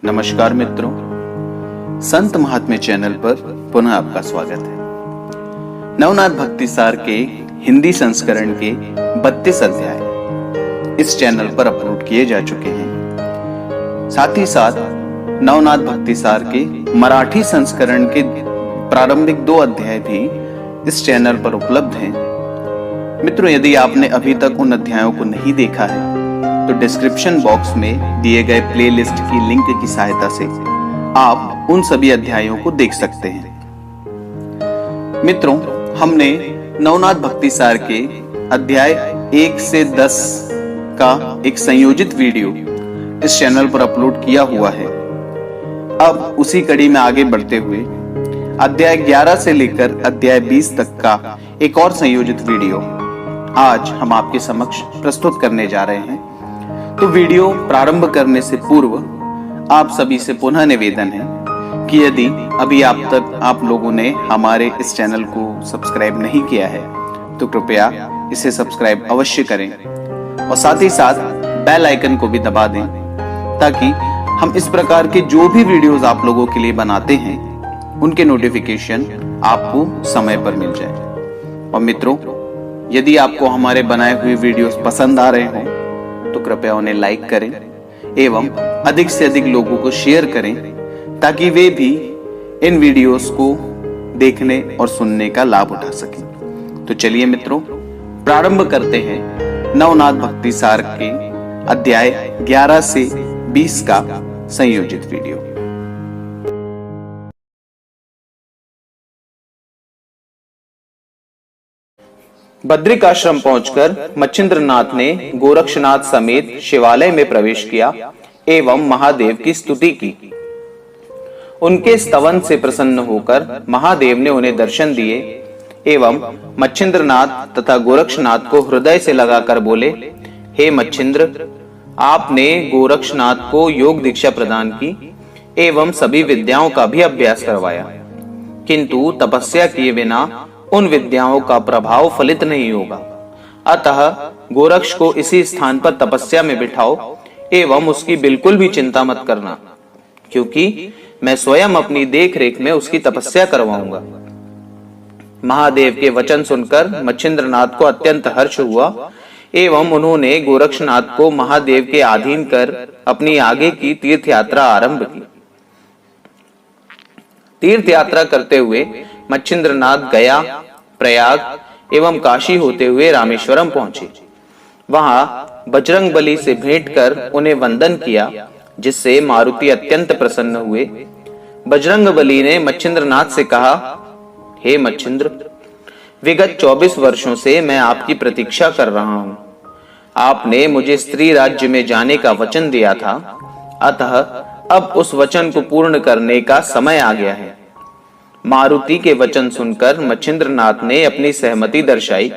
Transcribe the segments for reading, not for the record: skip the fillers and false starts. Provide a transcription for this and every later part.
नमस्कार मित्रों, संत महात्म्य चैनल पर पुनः आपका स्वागत है। नवनाथ भक्ति सार के हिंदी संस्करण के 32 अध्याय इस चैनल पर अपलोड किए जा चुके हैं। साथ ही साथ नवनाथ भक्ति सार के मराठी संस्करण के प्रारंभिक 2 अध्याय भी इस चैनल पर उपलब्ध हैं। मित्रों, यदि आपने अभी तक उन अध्यायों को नहीं देखा है तो डिस्क्रिप्शन बॉक्स में दिए गए प्लेलिस्ट की लिंक की सहायता से आप उन सभी अध्यायों को देख सकते हैं। मित्रों, हमने नवनाथ भक्ति सार के अध्याय 1 से 10 का एक संयोजित वीडियो इस चैनल पर अपलोड किया हुआ है। अब उसी कड़ी में आगे बढ़ते हुए अध्याय 11 से लेकर अध्याय 20 तक का एक और संयोजित वीडियो आज हम आपके समक्ष प्रस्तुत करने जा रहे हैं। तो वीडियो प्रारंभ करने से पूर्व आप सभी से पुनः निवेदन है कि यदि अभी आप लोगों ने हमारे इस चैनल को सब्सक्राइब नहीं किया है तो कृपया इसे सब्सक्राइब अवश्य करें और साथ ही साथ बेल आइकन को भी दबा दें ताकि हम इस प्रकार के जो भी वीडियोस आप लोगों के लिए बनाते हैं उनके नोटिफिकेशन आपको समय पर मिल जाए। और मित्रों, यदि आपको हमारे बनाए हुए वीडियोस पसंद आ रहे हों तो कृपया उन्हें लाइक करें एवं अधिक से अधिक लोगों को शेयर करें ताकि वे भी इन वीडियोस को देखने और सुनने का लाभ उठा सकें। तो चलिए मित्रों, प्रारंभ करते हैं नवनाथ भक्ति सार के अध्याय 11 से 20 का संयोजित वीडियो। बद्रिकाश्रम पहुंचकर मच्छिंद्रनाथ ने गोरक्षनाथ समेत शिवालय में प्रवेश किया एवं महादेव की स्तुति की। उनके स्तवन से प्रसन्न होकर महादेव ने उन्हें दर्शन दिए एवं मच्छिंद्रनाथ तथा गोरक्षनाथ को हृदय से लगाकर बोले, हे मच्छिंद्र, आपने गोरक्षनाथ को योग दीक्षा प्रदान की एवं सभी विद्याओं का भी अभ्यास करवाया, किंतु तपस्या किए बिना उन विद्याओं का प्रभाव फलित नहीं होगा। अतः गोरक्ष को इसी स्थान पर तपस्या में बिठाओ एवं उसकी बिल्कुल भी चिंता मत करना, क्योंकि मैं स्वयं अपनी देखरेख में उसकी तपस्या करवाऊंगा। महादेव के वचन सुनकर मच्छिंद्रनाथ को अत्यंत हर्ष हुआ एवं उन्होंने गोरक्षनाथ को महादेव के अधीन कर अपनी आगे की तीर्थ यात्रा आरंभ की। तीर्थ यात्रा करते हुए मच्छिंद्रनाथ गया, प्रयाग एवं काशी होते हुए रामेश्वरम पहुंचे। वहां बजरंगबली से भेंट कर उन्हें वंदन किया, जिससे मारुति अत्यंत प्रसन्न हुए। बजरंगबली ने मच्छिंद्रनाथ से कहा, हे मच्छिंद्र, विगत 24 वर्षों से मैं आपकी प्रतीक्षा कर रहा हूं। आपने मुझे स्त्री राज्य में जाने का वचन दिया था, अतः अब उस वचन को पूर्ण करने का समय आ गया है। मारुति के वचन सुनकर मच्छिंद्रनाथ ने अपनी सहमति दर्शाई,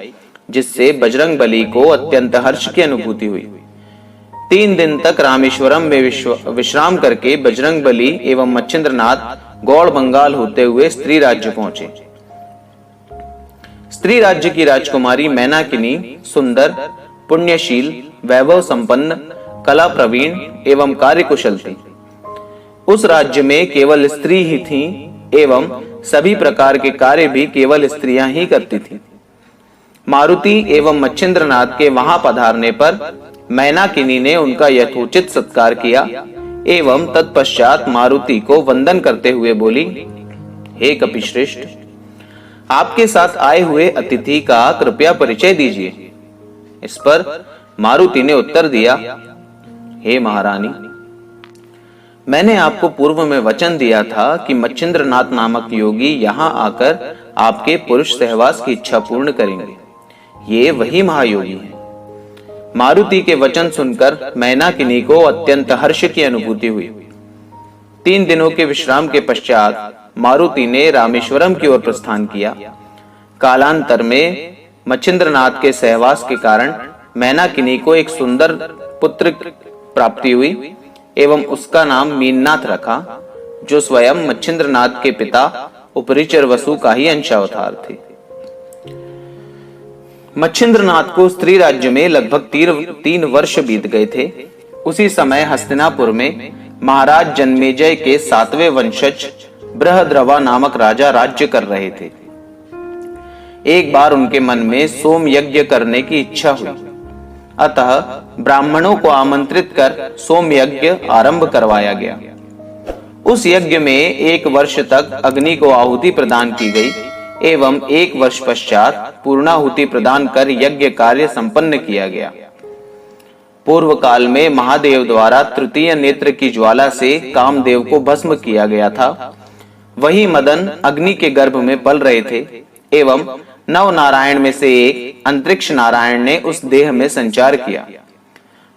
जिससे बजरंगबली को अत्यंत हर्ष की अनुभूति हुई। 3 दिन तक रामेश्वरम में विश्राम करके बजरंगबली एवं मच्छिंद्रनाथ गौड़ बंगाल होते हुए स्त्री राज्य पहुंचे। स्त्री राज्य की राजकुमारी मैनाकिनी सुंदर, पुण्यशील, वैभव संपन्न, कला प्रवीण एवं कार्यकुशल थी। उस राज्य में केवल स्त्री ही थी एवं सभी प्रकार के कार्य भी केवल स्त्रियां ही करती थीं। मारुति एवं मच्छिंद्रनाथ के वहां पधारने पर मैनाकिनी ने उनका यथोचित सत्कार किया एवं तत्पश्चात मारुति को वंदन करते हुए बोली, हे कपिश्रेष्ठ, आपके साथ आए हुए अतिथि का कृपया परिचय दीजिए। इस पर मारुति ने उत्तर दिया, हे महारानी, मैंने आपको पूर्व में वचन दिया था कि मच्छिंद्रनाथ नामक योगी यहाँ आकर आपके पुरुष सहवास की इच्छा पूर्ण करेंगे। ये वही महायोगी हैं। मारुति के वचन सुनकर मैनाकिनी को अत्यंत हर्ष की अनुभूति हुई। 3 दिनों के विश्राम के पश्चात मारुति ने रामेश्वरम की ओर प्रस्थान किया। कालांतर में मच्छिंद्रनाथ के सहवास के कारण मैनाकिनी को एक सुंदर पुत्र प्राप्ति हुई एवं उसका नाम मीननाथ रखा, जो स्वयं मच्छिंद्रनाथ के पिता उपरिचर वसु का ही अंशावतार थे। मच्छिंद्रनाथ को स्त्री राज्य में लगभग 3 वर्ष बीत गए थे। उसी समय हस्तिनापुर में महाराज जन्मेजय के 7वें वंशज बृहद्रवा नामक राजा राज्य कर रहे थे। एक बार उनके मन में सोम यज्ञ करने की इच्छा हुई, अतः ब्राह्मणों को आमंत्रित कर सोम यज्ञ आरंभ करवाया गया। उस यज्ञ में 1 वर्ष तक अग्नि को आहुति प्रदान की गई एवं 1 वर्ष पश्चात पूर्णाहुति प्रदान कर यज्ञ कार्य संपन्न किया गया। पूर्व काल में महादेव द्वारा तृतीय नेत्र की ज्वाला से कामदेव को भस्म किया गया था। वही मदन अग्नि के गर्भ में पल रहे थे एवं नव नारायण में से एक अंतरिक्ष नारायण ने उस देह में संचार किया।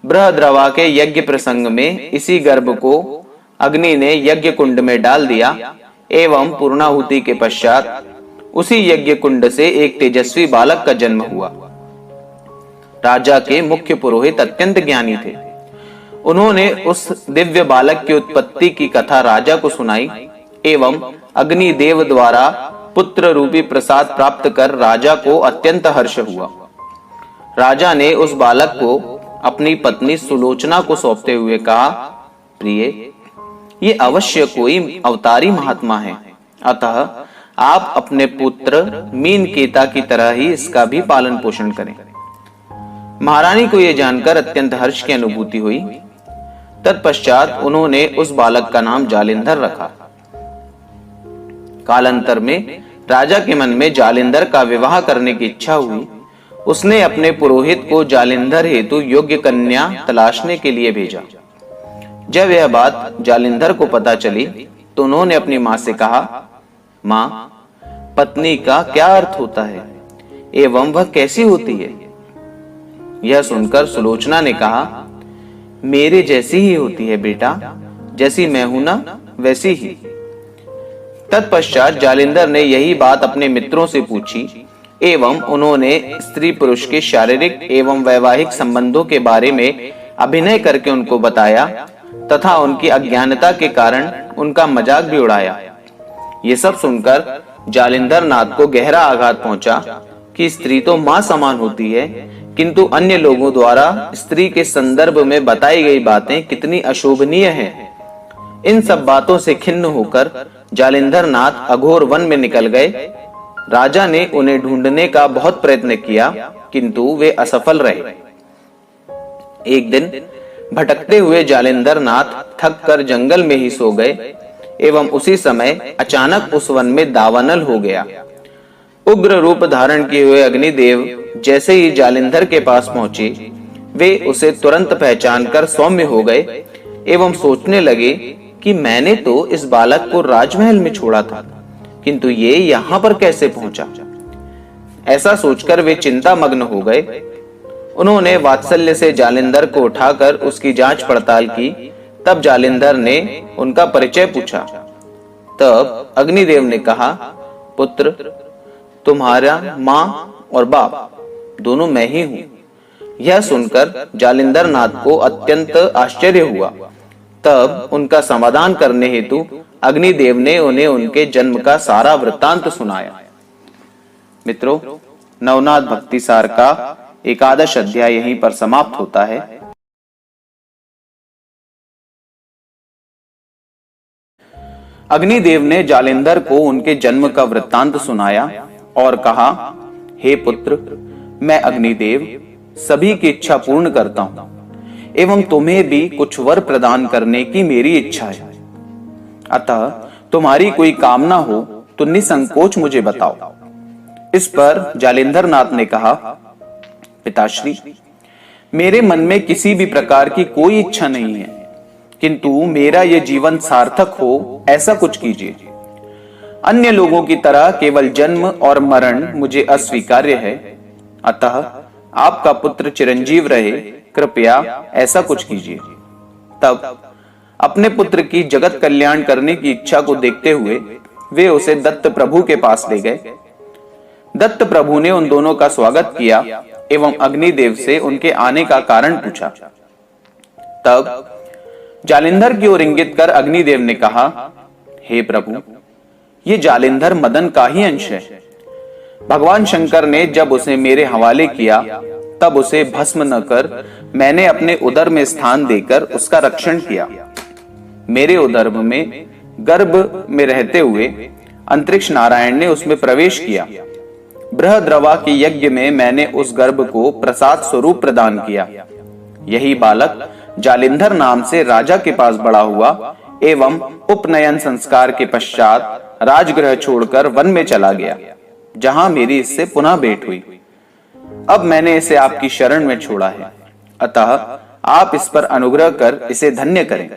बृहद्रवा के यज्ञ प्रसंग में इसी गर्भ को अग्नि ने यज्ञ कुंड में डाल दिया एवं पूर्णाहुति के पश्चात उसी यज्ञ कुंड से एक तेजस्वी बालक का जन्म हुआ। राजा के मुख्य पुरोहित अत्यंत ज्ञानी थे। उन्होंने उस दिव्य बालक की उत्पत्ति की कथा राजा को सुनाई एवं अग्निदेव द्वारा पुत्र रूपी प्रसाद प्राप्त कर राजा को अत्यंत हर्ष हुआ। राजा ने उस बालक को अपनी पत्नी सुलोचना को सौंपते हुए कहा, प्रिय, ये अवश्य कोई अवतारी महात्मा है, अतः आप अपने पुत्र मीनकेता की तरह ही इसका भी पालन पोषण करें। महारानी को यह जानकर अत्यंत हर्ष की अनुभूति हुई। तत्पश्चात उन्होंने उस बालक का नाम जालिंधर रखा। कालांतर में राजा के मन में जालिंधर का विवाह करने की इच्छा हुई। उसने अपने पुरोहित को जालिंधर हेतु योग्य कन्या तलाशने के लिए भेजा। जब यह बात जालिंधर को पता चली तो उन्होंने अपनी मां से कहा, मां, पत्नी का क्या अर्थ होता है एवं वह कैसी होती है? यह सुनकर सुलोचना ने कहा, मेरे जैसी ही होती है बेटा, जैसी मैं हूं ना वैसी ही। तत्पश्चात जालिंधर ने यही बात अपने मित्रों से पूछी एवं उन्होंने स्त्री पुरुष के शारीरिक एवं वैवाहिक संबंधों के बारे में अभिनय करके उनको बताया तथा उनकी अज्ञानता के कारण उनका मजाक भी उड़ाया। ये सब सुनकर जालिंधर नाथ को गहरा आघात पहुंचा कि स्त्री तो मां समान होती है, किंतु अन्य लोगों द्वारा स्त्री के संदर्भ में बताई गई बातें कितनी अशोभनीय हैं। इन सब बातों से खिन्न होकर जालिंधर नाथ अघोर वन में निकल गए। राजा ने उन्हें ढूंढने का बहुत प्रयत्न किया, किंतु वे असफल रहे। एक दिन भटकते हुए जालिंधर नाथ थक कर जंगल में ही सो गए एवं उसी समय अचानक उस वन में दावानल हो गया। उग्र रूप धारण किए हुए अग्निदेव जैसे ही जालिंधर के पास पहुंचे, वे उसे तुरंत पहचान कर सौम्य हो गए एवं सोचने लगे कि मैंने तो इस बालक को राजमहल में छोड़ा था, किंतु ये यहाँ पर कैसे पहुंचा। ऐसा सोचकर वे चिंता मग्न हो गए। उन्होंने वात्सल्य से जालिंधर को उठाकर उसकी जांच पड़ताल की। तब जालिंधर ने उनका परिचय पूछा। तब अग्निदेव ने कहा, पुत्र, तुम्हारा मां और बाप दोनों मैं ही हूं। यह सुनकर जालिंधर नाथ को अत्यंत आश्चर्य हुआ। तब उनका समाधान करने हेतु अग्निदेव ने उन्हें उनके जन्म का सारा वृत्तांत सुनाया। मित्रों, नवनाथ भक्ति सार का 11 अध्याय यहीं पर समाप्त होता है। अग्निदेव ने जालिंधर को उनके जन्म का वृत्तांत सुनाया और कहा, हे पुत्र, मैं अग्निदेव सभी की इच्छा पूर्ण करता हूं एवं तुम्हें भी कुछ वर प्रदान करने की मेरी इच्छा है। अतः तुम्हारी कोई कामना हो तो निसंकोच मुझे बताओ। इस पर जालिंधर नाथ ने कहा, पिताश्री, मेरे मन में किसी भी प्रकार की कोई इच्छा नहीं है, किंतु मेरा यह जीवन सार्थक हो ऐसा कुछ कीजिए। अन्य लोगों की तरह केवल जन्म और मरण मुझे अस्वीकार्य है, अतः आपका पुत्र चिरंजीव रहे, कृपया ऐसा कुछ कीजिए। तब अपने पुत्र की जगत कल्याण करने की इच्छा को देखते हुए वे उसे दत्त प्रभु के पास ले गए। दत्त प्रभु ने उन दोनों का स्वागत किया एवं अग्निदेव से उनके आने का कारण पूछा। तब जालिंधर की ओर इंगित कर अग्निदेव ने कहा, हे प्रभु, ये जालिंधर मदन का ही अंश है। भगवान शंकर ने जब उसे मेरे हवाले किया तब उसे भस्म न कर मैंने अपने उदर में स्थान देकर उसका रक्षण किया। मेरे उदर में गर्भ में रहते हुए अंतरिक्ष नारायण ने उसमें प्रवेश किया। बृहद्रवा के यज्ञ में मैंने उस गर्भ को प्रसाद स्वरूप प्रदान किया। यही बालक जालिंधर नाम से राजा के पास बड़ा हुआ एवं उपनयन संस्कार के पश्चात राजगृह छोड़कर वन में चला गया, जहां मेरी इससे पुनः भेंट हुई। अब मैंने इसे आपकी शरण में छोड़ा है, अतः आप इस पर अनुग्रह कर इसे धन्य करें।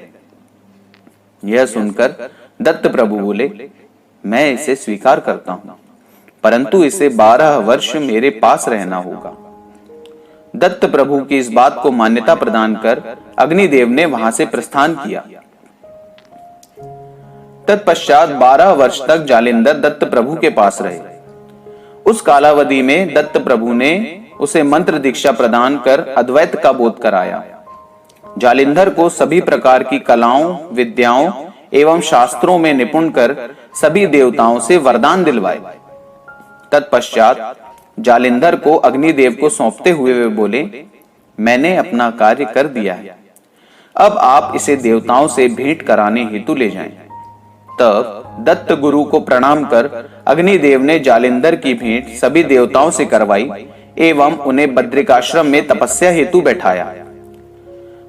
यह सुनकर दत्त प्रभु बोले, मैं इसे स्वीकार करता हूं, परंतु इसे 12 वर्ष मेरे पास रहना होगा। दत्त प्रभु की इस बात को मान्यता प्रदान कर अग्निदेव ने वहां से प्रस्थान किया। तत्पश्चात 12 वर्ष तक जालिंधर दत्त प्रभु के पास रहे। उस कालावधि में दत्त प्रभु ने उसे मंत्र दीक्षा प्रदान कर अद्वैत का बोध कराया। जालिंधर को सभी प्रकार की कलाओं, विद्याओं एवं शास्त्रों में निपुण कर सभी देवताओं से वरदान दिलवाए। तत्पश्चात जालिंधर को अग्निदेव को सौंपते हुए वे बोले, मैंने अपना कार्य कर दिया है, अब आप इसे देवताओं से भेंट कराने हेतु ले जाएं। तब दत्त गुरु को प्रणाम कर अग्निदेव ने जालिंधर की भेंट सभी देवताओं से करवाई एवं उन्हें बद्रिकाश्रम में तपस्या हेतु बैठाया।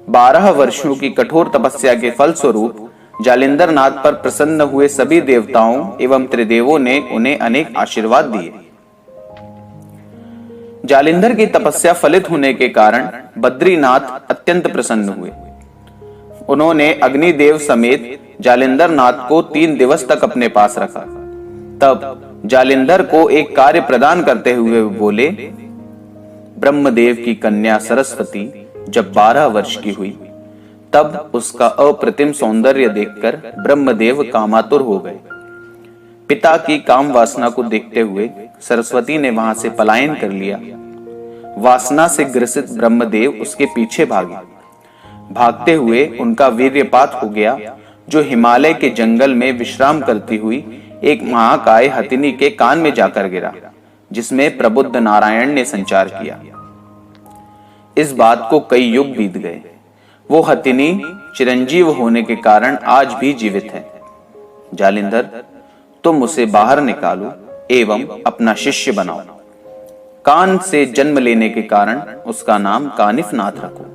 12 वर्षों की कठोर तपस्या के फल स्वरूप जालिंधर नाथ पर प्रसन्न हुए सभी देवताओं एवं त्रिदेवों ने उन्हें अनेक आशीर्वाद दिए। जालिंधर की तपस्या फलित होने के कारण बद्रीनाथ अत्यंत प्रसन्न हुए। उन्होंने अग्निदेव समेत जालिंधर नाथ को 3 दिवस तक अपने पास रखा। तब जालिंधर को एक कार्य प्रदान करते हुए बोले, ब्रह्मदेव की कन्या सरस्वती जब 12 वर्ष की हुई तब उसका अप्रतिम सौंदर्य देखकर ब्रह्मदेव कामातुर हो गए। पिता की काम वासना को देखते हुए सरस्वती ने वहां से पलायन कर लिया। वासना से ग्रसित ब्रह्मदेव उसके पीछे भागे। भागते हुए उनका वीर्यपात हो गया, जो हिमालय के जंगल में विश्राम करती हुई एक महाकाय हथिनी के कान में जाकर गिरा, जिसमें प्रबुद्ध नारायण ने संचार किया। इस बात को कई युग बीत गए। वो हथिनी चिरंजीव होने के कारण आज भी जीवित है। जालिंधर, तुम उसे बाहर निकालो एवं अपना शिष्य बनाओ। कान से जन्म लेने के कारण उसका नाम कानिफनाथ रखो।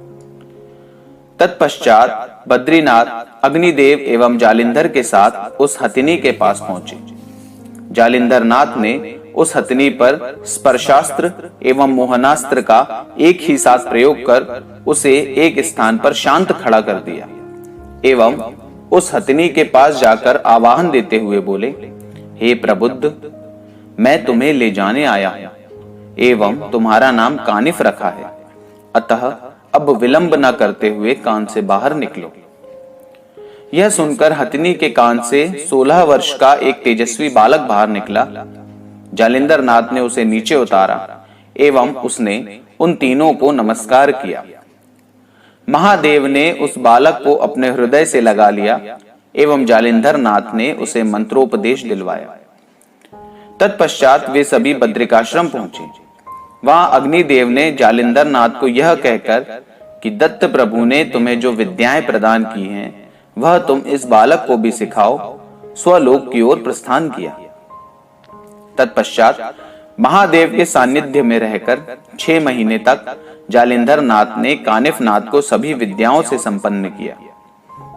तत्पश्चात बद्रीनाथ अग्निदेव एवं जालिंधर के साथ उस हथिनी के पास पहुंचे। जालिंधर नाथ ने उस हथिनी पर स्पर्शास्त्र एवं मोहनास्त्र का एक ही साथ प्रयोग कर उसे एक स्थान पर शांत खड़ा कर दिया एवं उस हथिनी के पास जाकर आवाहन देते हुए बोले, हे प्रबुद्ध, मैं तुम्हें ले जाने आया हूं एवं तुम्हारा नाम कानिफ रखा है, अतः अब विलंब न करते हुए कान से बाहर निकलो। यह सुनकर हथिनी के कान से 16 वर्ष का एक तेजस्वी बालक बाहर निकला। जालिंधर नाथ ने उसे नीचे उतारा एवं उसने उन तीनों को नमस्कार किया। महादेव ने उस बालक को अपने हृदय से लगा लिया एवं जालिंधर नाथ ने उसे मंत्रोपदेश दिलवाया। तत्पश्चात वे सभी बद्रिकाश्रम पहुंचे। वहां अग्निदेव ने जालिंधर नाथ को यह कहकर कि दत्त प्रभु ने तुम्हें जो विद्याएं प्रदान की हैं वह तुम इस बालक को भी सिखाओ, स्वलोक की ओर प्रस्थान किया। तत्पश्चात महादेव के सानिध्य में रहकर 6 महीने तक जालिंधर नाथ ने कानिफ नाथ को सभी विद्याओं से संपन्न किया।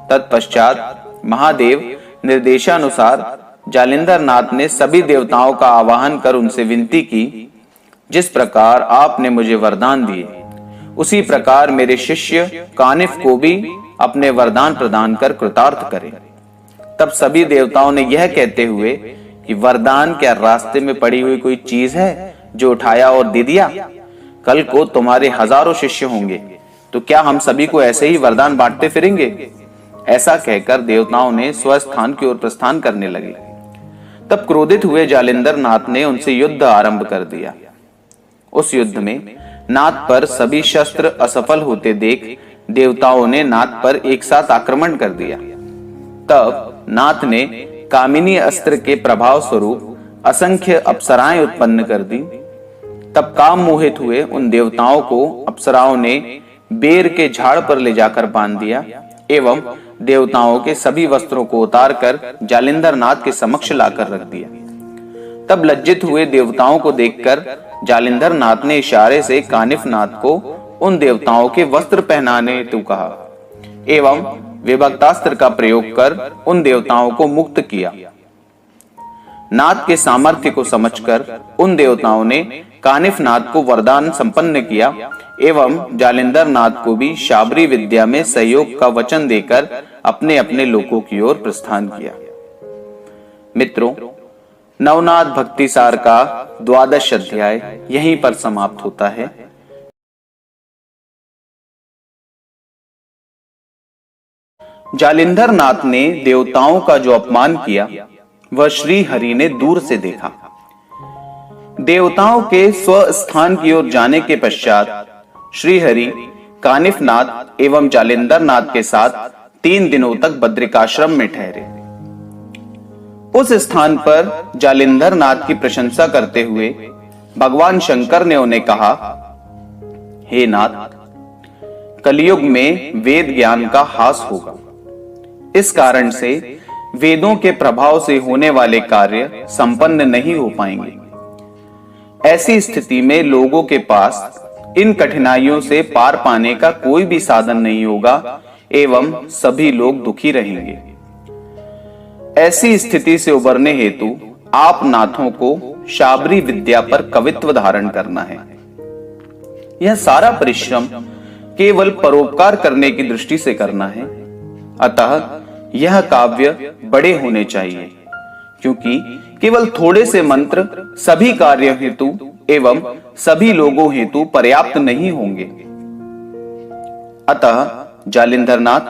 तत्पश्चात महादेव निर्देशानुसार जालिंधर नाथ ने सभी देवताओं का आवाहन कर उनसे विनती की, जिस प्रकार आपने मुझे वरदान दिए उसी प्रकार मेरे शिष्य कानिफ को भी अपने वरदान प्रदान कर कृतार्थ करें। तब सभी देवताओं ने यह कहते हुए कि वरदान क्या रास्ते में पड़ी हुई कोई चीज है जो उठाया और दे दिया? कल को तुम्हारे हजारों शिष्य होंगे तो क्या हम सभी को ऐसे ही वरदान बांटते फिरेंगे? ऐसा कहकर देवताओं ने स्वस्थान की ओर प्रस्थान करने लगे। तब क्रोधित हुए जालिंधर नाथ ने उनसे युद्ध आरंभ कर दिया। उस युद्ध में नाथ पर सभी शस्त्र असफल होते देख देवताओं ने नाथ पर एक साथ आक्रमण कर दिया। तब नाथ ने कामिनी अस्त्र के प्रभाव स्वरूप असंख्य अप्सराएं उत्पन्न कर दी। तब काम मोहित हुए उन देवताओं को अप्सराओं ने बेर के झाड़ पर ले जाकर बांध दिया एवं देवताओं के सभी वस्त्रों को उतारकर जालिंधर नाथ के समक्ष लाकर रख दिया। तब लज्जित हुए देवताओं को देखकर जालिंधर नाथ ने इशारे से कानिफ नाथ को उन देवताओं के वस्त्र पहनाने हेतु कहा एवं विभक्तास्त्र का प्रयोग कर उन देवताओं को मुक्त किया। नाथ के सामर्थ्य को समझकर उन देवताओं ने कानिफ नाथ को वरदान संपन्न किया एवं जालिंधर नाथ को भी शाबरी विद्या में सहयोग का वचन देकर अपने अपने लोकों की ओर प्रस्थान किया। मित्रों, नवनाथ भक्ति सार का 12वां अध्याय यहीं पर समाप्त होता है। जालिंधर नाथ ने देवताओं का जो अपमान किया वह श्री हरि ने दूर से देखा। देवताओं के स्वस्थान की ओर जाने के पश्चात श्री हरि कानिफ नाथ एवं जालिंधर नाथ के साथ 3 दिनों तक बद्रिकाश्रम में ठहरे। उस स्थान पर जालिंधर नाथ की प्रशंसा करते हुए भगवान शंकर ने उन्हें कहा, हे नाथ, कलयुग में वेद ज्ञान का हास होगा। इस कारण से वेदों के प्रभाव से होने वाले कार्य संपन्न नहीं हो पाएंगे। ऐसी स्थिति में लोगों के पास इन कठिनाइयों से पार पाने का कोई भी साधन नहीं होगा एवं सभी लोग दुखी रहेंगे। ऐसी स्थिति से उबरने हेतु आप नाथों को शाबरी विद्या पर कवित्व धारण करना है। यह सारा परिश्रम केवल परोपकार करने की दृष्टि से करना है। अतः यह काव्य बड़े होने चाहिए, क्योंकि केवल थोड़े से मंत्र सभी कार्यों हेतु एवं सभी लोगों हेतु पर्याप्त नहीं होंगे। अतः जालिंधर नाथ,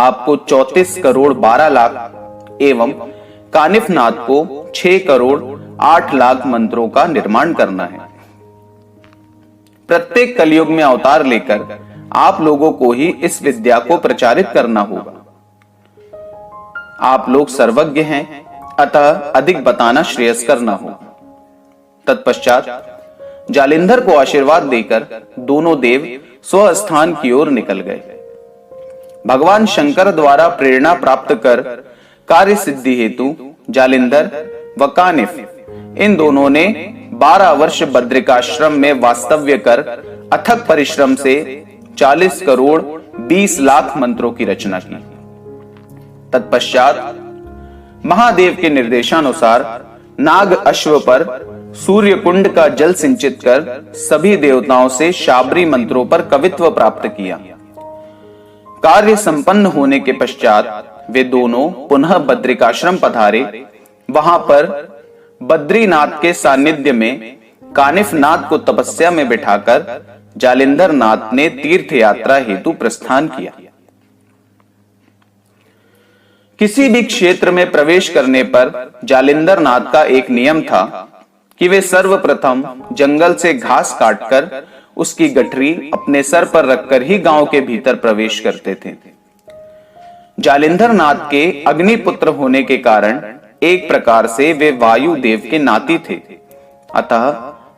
आपको 34 करोड़ 12 लाख एवं कानिफ नाथ को 6 करोड़ 8 लाख मंत्रों का निर्माण करना है। प्रत्येक कलयुग में अवतार लेकर आप लोगों को ही इस विद्या को प्रचारित करना होगा। आप लोग सर्वज्ञ हैं, अतः अधिक बताना श्रेयस्कर न हो। तत्पश्चात जालिंधर को आशीर्वाद देकर दोनों देव स्वस्थान की ओर निकल गए। भगवान शंकर द्वारा प्रेरणा प्राप्त कर कार्य सिद्धि हेतु जालिंधर व कानिफ इन दोनों ने 12 वर्ष बद्रिकाश्रम में वास्तव्य कर अथक परिश्रम से 40 करोड़ 20 लाख मंत्रों की रचना की। तत्पश्चात महादेव के निर्देशानुसार नाग अश्व पर सूर्य कुंड का जल सिंचित कर सभी देवताओं से शाबरी मंत्रों पर कवित्व प्राप्त किया। कार्य संपन्न होने के पश्चात वे दोनों पुनः बद्रिकाश्रम पधारे। वहां पर बद्रीनाथ के सानिध्य में कानिफ नाथ को तपस्या में बिठाकर जालिंधर नाथ ने तीर्थ यात्रा हेतु प्रस्थान किया। किसी भी क्षेत्र में प्रवेश करने पर जालिंधर नाथ का एक नियम था कि वे सर्वप्रथम जंगल से घास काटकर उसकी गठरी अपने सर पर रखकर ही गांव के भीतर प्रवेश करते थे। जालिंधर नाथ के अग्निपुत्र होने के कारण एक प्रकार से वे वायु देव के नाती थे। अतः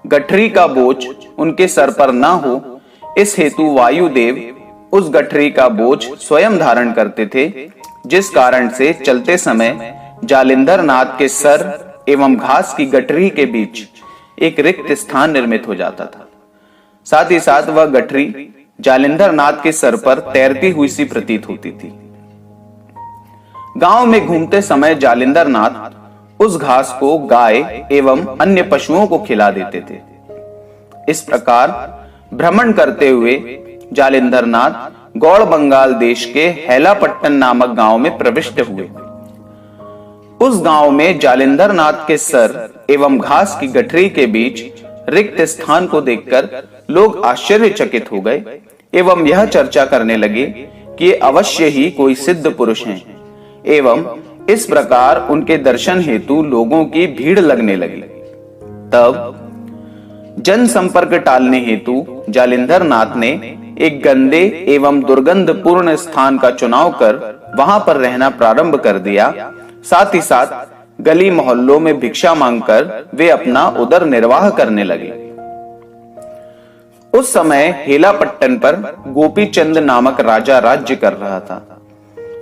गठरी का बोझ उनके सर पर न हो, इस हेतु वायु देव उस गठरी का बोझ स्वयं धारण करते थे, जिस कारण से चलते समय जालिंधर नाथ के सर एवं घास की गठरी के बीच एक रिक्त स्थान निर्मित हो जाता था। साथ ही साथ वह गठरी जालिंधर नाथ के सर पर तैरती हुई सी प्रतीत होती थी। गांव में घूमते समय जालिंधर नाथ उस घास को गाय एवं अन्य पशुओं को खिला देते थे। इस प्रकार भ्रमण करते हुए जालिंधर नाथ गौड़ बंगाल देश के हैलापट्टन नामक गांव में प्रविष्ट हुए। उस गांव में जालिंधर नाथ के सर एवं घास की गठरी के बीच रिक्त स्थान को देखकर लोग आश्चर्यचकित हो गए एवं यह चर्चा करने लगे कि ये अवश्य ही कोई सिद्ध पुरुष हैं, एवं इस प्रकार उनके दर्शन हेतु लोगों की भीड़ लगने लगी। तब जन संपर्क टालने हेतु जालिंधर नाथ ने एक गंदे एवं दुर्गंधपूर्ण स्थान का चुनाव कर वहां पर रहना प्रारंभ कर दिया, साथ ही साथ गली मोहल्लों में भिक्षा मांगकर वे अपना उदर निर्वाह करने लगे। उस समय हेलापट्टन पर गोपीचंद नामक राजा राज्य कर रहा था।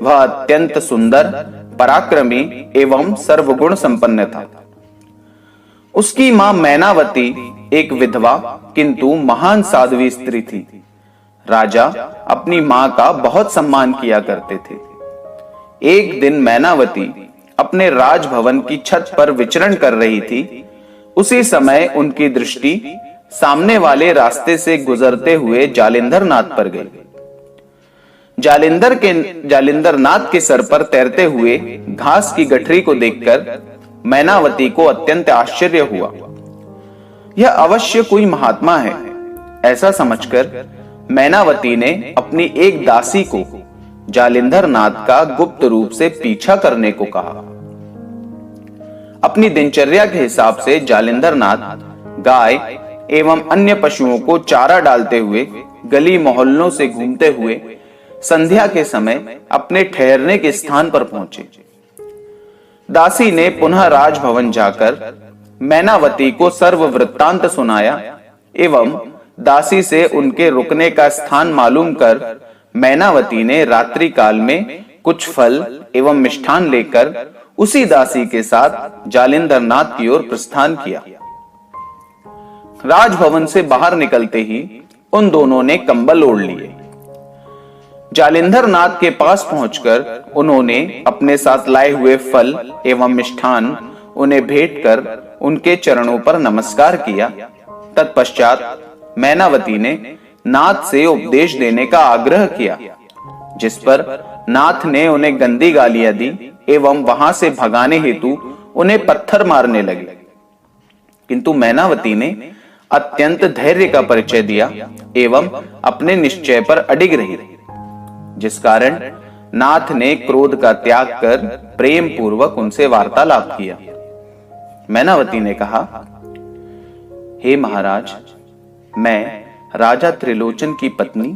वह अत्यंत सुंदर, पराक्रमी एवं सर्वगुण संपन्न था। उसकी मां मैनावती एक विधवा किंतु महान साध्वी स्त्री थी। राजा अपनी मां का बहुत सम्मान किया करते थे। एक दिन मैनावती अपने राजभवन की छत पर विचरण कर रही थी। उसी समय उनकी दृष्टि सामने वाले रास्ते से गुजरते हुए जालिंधर नाथ पर गई। जालिंधर नाथ के सर पर तैरते हुए घास की गठरी को देखकर मैनावती को अत्यंत आश्चर्य हुआ। यह अवश्य कोई महात्मा है, ऐसा समझकर मैनावती ने अपनी एक दासी को जालिंधर नाथ का गुप्त रूप से पीछा करने को कहा। अपनी दिनचर्या के हिसाब से जालिंधर नाथ गाय एवं अन्य पशुओं को चारा डालते हुए गली मोहल्लों से घूमते हुए संध्या के समय अपने ठहरने के स्थान पर पहुंचे। दासी ने पुनः राजभवन जाकर मैनावती को सर्व वृत्तांत सुनाया एवं दासी से उनके रुकने का स्थान मालूम कर मैनावती ने रात्रि काल में कुछ फल एवं मिष्ठान लेकर उसी दासी के साथ जालिंधर नाथ की ओर प्रस्थान किया। राजभवन से बाहर निकलते ही उन दोनों ने कंबल ओढ़ लिए। जालिंधर नाथ के पास पहुंचकर उन्होंने अपने साथ लाए हुए फल एवं मिष्ठान उन्हें भेंट कर उनके चरणों पर नमस्कार किया। तत्पश्चात मैनावती ने नाथ से उपदेश देने का आग्रह किया, जिस पर नाथ ने उन्हें गंदी गालियां दी एवं वहां से भगाने हेतु उन्हें पत्थर मारने लगे। किंतु मैनावती ने अत्यंत धैर्य का परिचय दिया एवं अपने निश्चय पर अडिग रही, जिस कारण नाथ ने क्रोध का त्याग कर प्रेम पूर्वक उनसे वार्तालाप किया। मैनावती ने कहा, हे महाराज, मैं राजा त्रिलोचन की पत्नी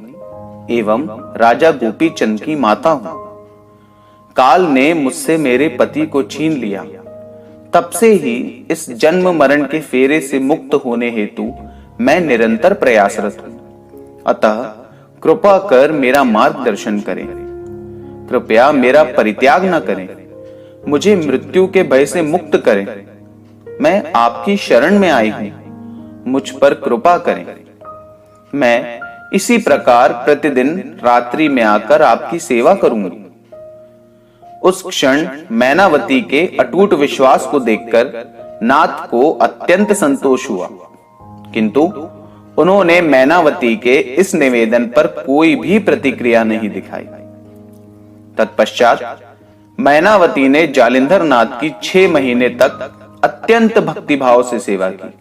एवं राजा गोपीचंद की माता हूं। काल ने मुझसे मेरे पति को छीन लिया। तब से ही इस जन्म मरण के फेरे से मुक्त होने हेतु मैं निरंतर प्रयासरत हूं। अतः कृपा कर मेरा मार्गदर्शन करें। कृपया मेरा परित्याग न करें। मुझे मृत्यु के भय से मुक्त करें। मैं आपकी शरण में आई हूं। मुझ पर कृपा करें। मैं इसी प्रकार प्रतिदिन रात्रि में आकर आपकी सेवा करूंगी। उस क्षण मैनावती के अटूट विश्वास को देखकर नाथ को अत्यंत संतोष हुआ, किंतु उन्होंने मैनावती के इस निवेदन पर कोई भी प्रतिक्रिया नहीं दिखाई। तत्पश्चात मैनावती ने जालिंधर नाथ की 6 महीने तक अत्यंत भक्तिभाव से सेवा की।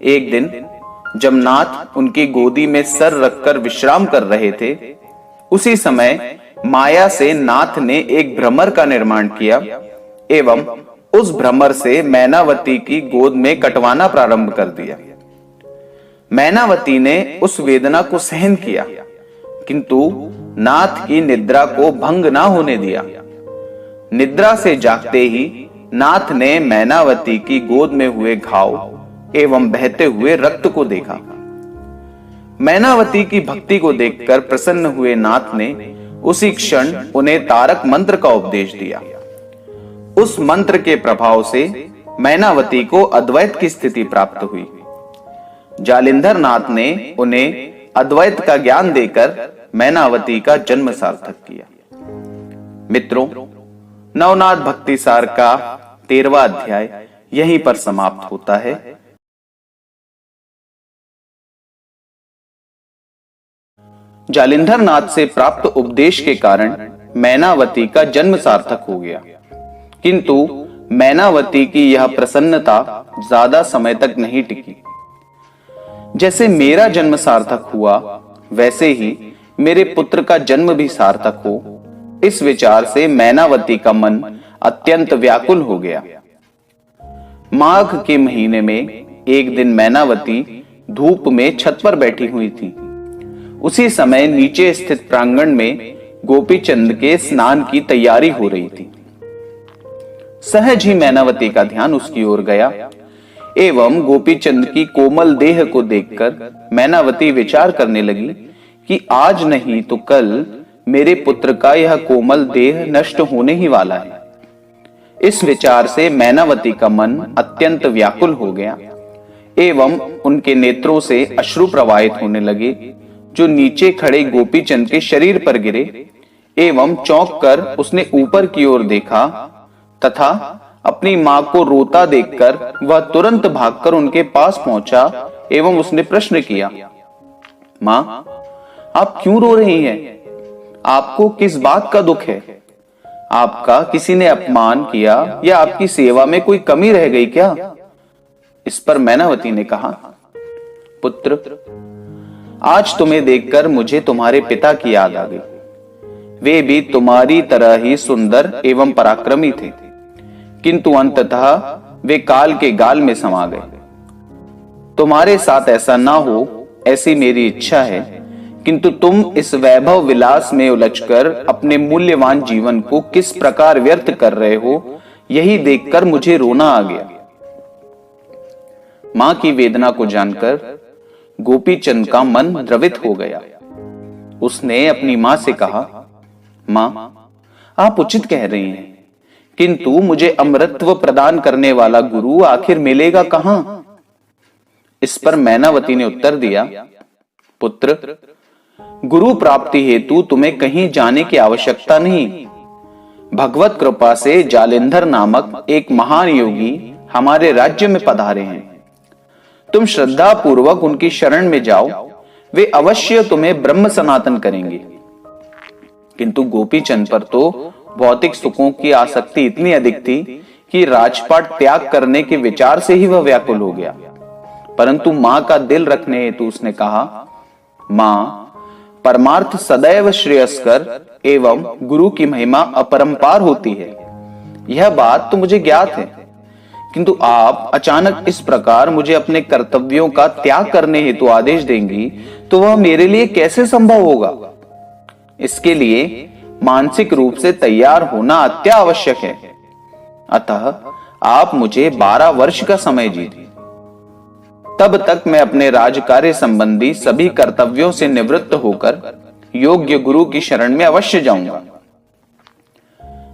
एक दिन जब नाथ उनकी गोदी में सर रखकर विश्राम कर रहे थे, उसी समय माया से नाथ ने एक भ्रमर का निर्माण किया एवं उस भ्रमर से मैनावती की गोद में कटवाना प्रारंभ कर दिया। मैनावती ने उस वेदना को सहन किया, किंतु नाथ की निद्रा को भंग ना होने दिया। निद्रा से जागते ही नाथ ने मैनावती की गोद में हुए घाव एवं बहते हुए रक्त को देखा। मैनावती की भक्ति को देखकर प्रसन्न हुए नाथ ने उसी क्षण उन्हें तारक मंत्र का उपदेश दिया। उस मंत्र के प्रभाव से मैनावती को अद्वैत की स्थिति प्राप्त हुई। जालिंधर नाथ ने उन्हें अद्वैत का ज्ञान देकर मैनावती का जन्म सार्थक किया। मित्रों, नवनाथ भक्ति सार का 13वां अध्याय यहीं पर समाप्त होता है। जालिंधर नाथ से प्राप्त उपदेश के कारण मैनावती का जन्म सार्थक हो गया, किंतु मैनावती की यह प्रसन्नता ज्यादा समय तक नहीं टिकी। जैसे मेरा जन्म सार्थक हुआ, वैसे ही मेरे पुत्र का जन्म भी सार्थक हो, इस विचार से मैनावती का मन अत्यंत व्याकुल हो गया। माघ के महीने में एक दिन मैनावती धूप में छत पर बैठी हुई थी। उसी समय नीचे स्थित प्रांगण में गोपीचंद के स्नान की तैयारी हो रही थी। सहज ही मैनावती का ध्यान उसकी ओर गया एवं गोपीचंद की कोमल देह को देखकर मैनावती विचार करने लगी कि आज नहीं तो कल मेरे पुत्र का यह कोमल देह नष्ट होने ही वाला है। इस विचार से मैनावती का मन अत्यंत व्याकुल हो गया एवं उनके नेत्रों से अश्रु प्रवाहित होने लगे, जो नीचे खड़े गोपीचंद के शरीर पर गिरे एवं चौंक कर उसने ऊपर की ओर देखा तथा अपनी मां को रोता देखकर वह तुरंत भागकर उनके पास पहुंचा एवं उसने प्रश्न किया, मां, आप क्यों रो रही हैं? आपको किस बात का दुख है? आपका किसी ने अपमान किया या आपकी सेवा में कोई कमी रह गई क्या? इस पर मैनावती ने कहा, पुत्र, आज तुम्हें देखकर मुझे तुम्हारे पिता की याद आ गई। वे भी तुम्हारी तरह ही सुंदर एवं पराक्रमी थे, किंतु अंततः वे काल के गाल में समा गए। तुम्हारे साथ ऐसा ना हो ऐसी मेरी इच्छा है, किंतु तुम इस वैभव विलास में उलझकर अपने मूल्यवान जीवन को किस प्रकार व्यर्थ कर रहे हो, यही देखकर मुझे रोना आ गया। मां की वेदना को जानकर गोपीचंद का मन द्रवित हो गया। उसने अपनी मां से कहा, मां, आप उचित कह रही हैं, किंतु मुझे अमृतत्व प्रदान करने वाला गुरु आखिर मिलेगा कहां? इस पर मैनावती ने उत्तर दिया, पुत्र, गुरु प्राप्ति हेतु तुम्हें कहीं जाने की आवश्यकता नहीं। भगवत कृपा से जालिंधर नामक एक महान योगी हमारे राज्य में पधारे हैं। तुम श्रद्धा पूर्वक उनकी शरण में जाओ, वे अवश्य तुम्हें ब्रह्म सनातन करेंगे। किंतु गोपीचंद पर तो भौतिक सुखों की आसक्ति इतनी अधिक थी कि राजपाट त्याग करने के विचार से ही वह व्याकुल हो गया। परंतु मां का दिल रखने हेतु उसने कहा, मां, परमार्थ सदैव श्रेयस्कर एवं गुरु की महिमा अपरंपार होती है, यह बात तो मुझे ज्ञात है, किंतु आप अचानक इस प्रकार मुझे अपने कर्तव्यों का त्याग करने हेतु आदेश देंगी तो वह मेरे लिए कैसे संभव होगा? इसके लिए मानसिक रूप से तैयार होना अत्यावश्यक है। अतः आप मुझे 12 वर्ष का समय दीजिए, तब तक मैं अपने राजकार्य संबंधी सभी कर्तव्यों से निवृत्त होकर योग्य गुरु की शरण में अवश्य जाऊंगा।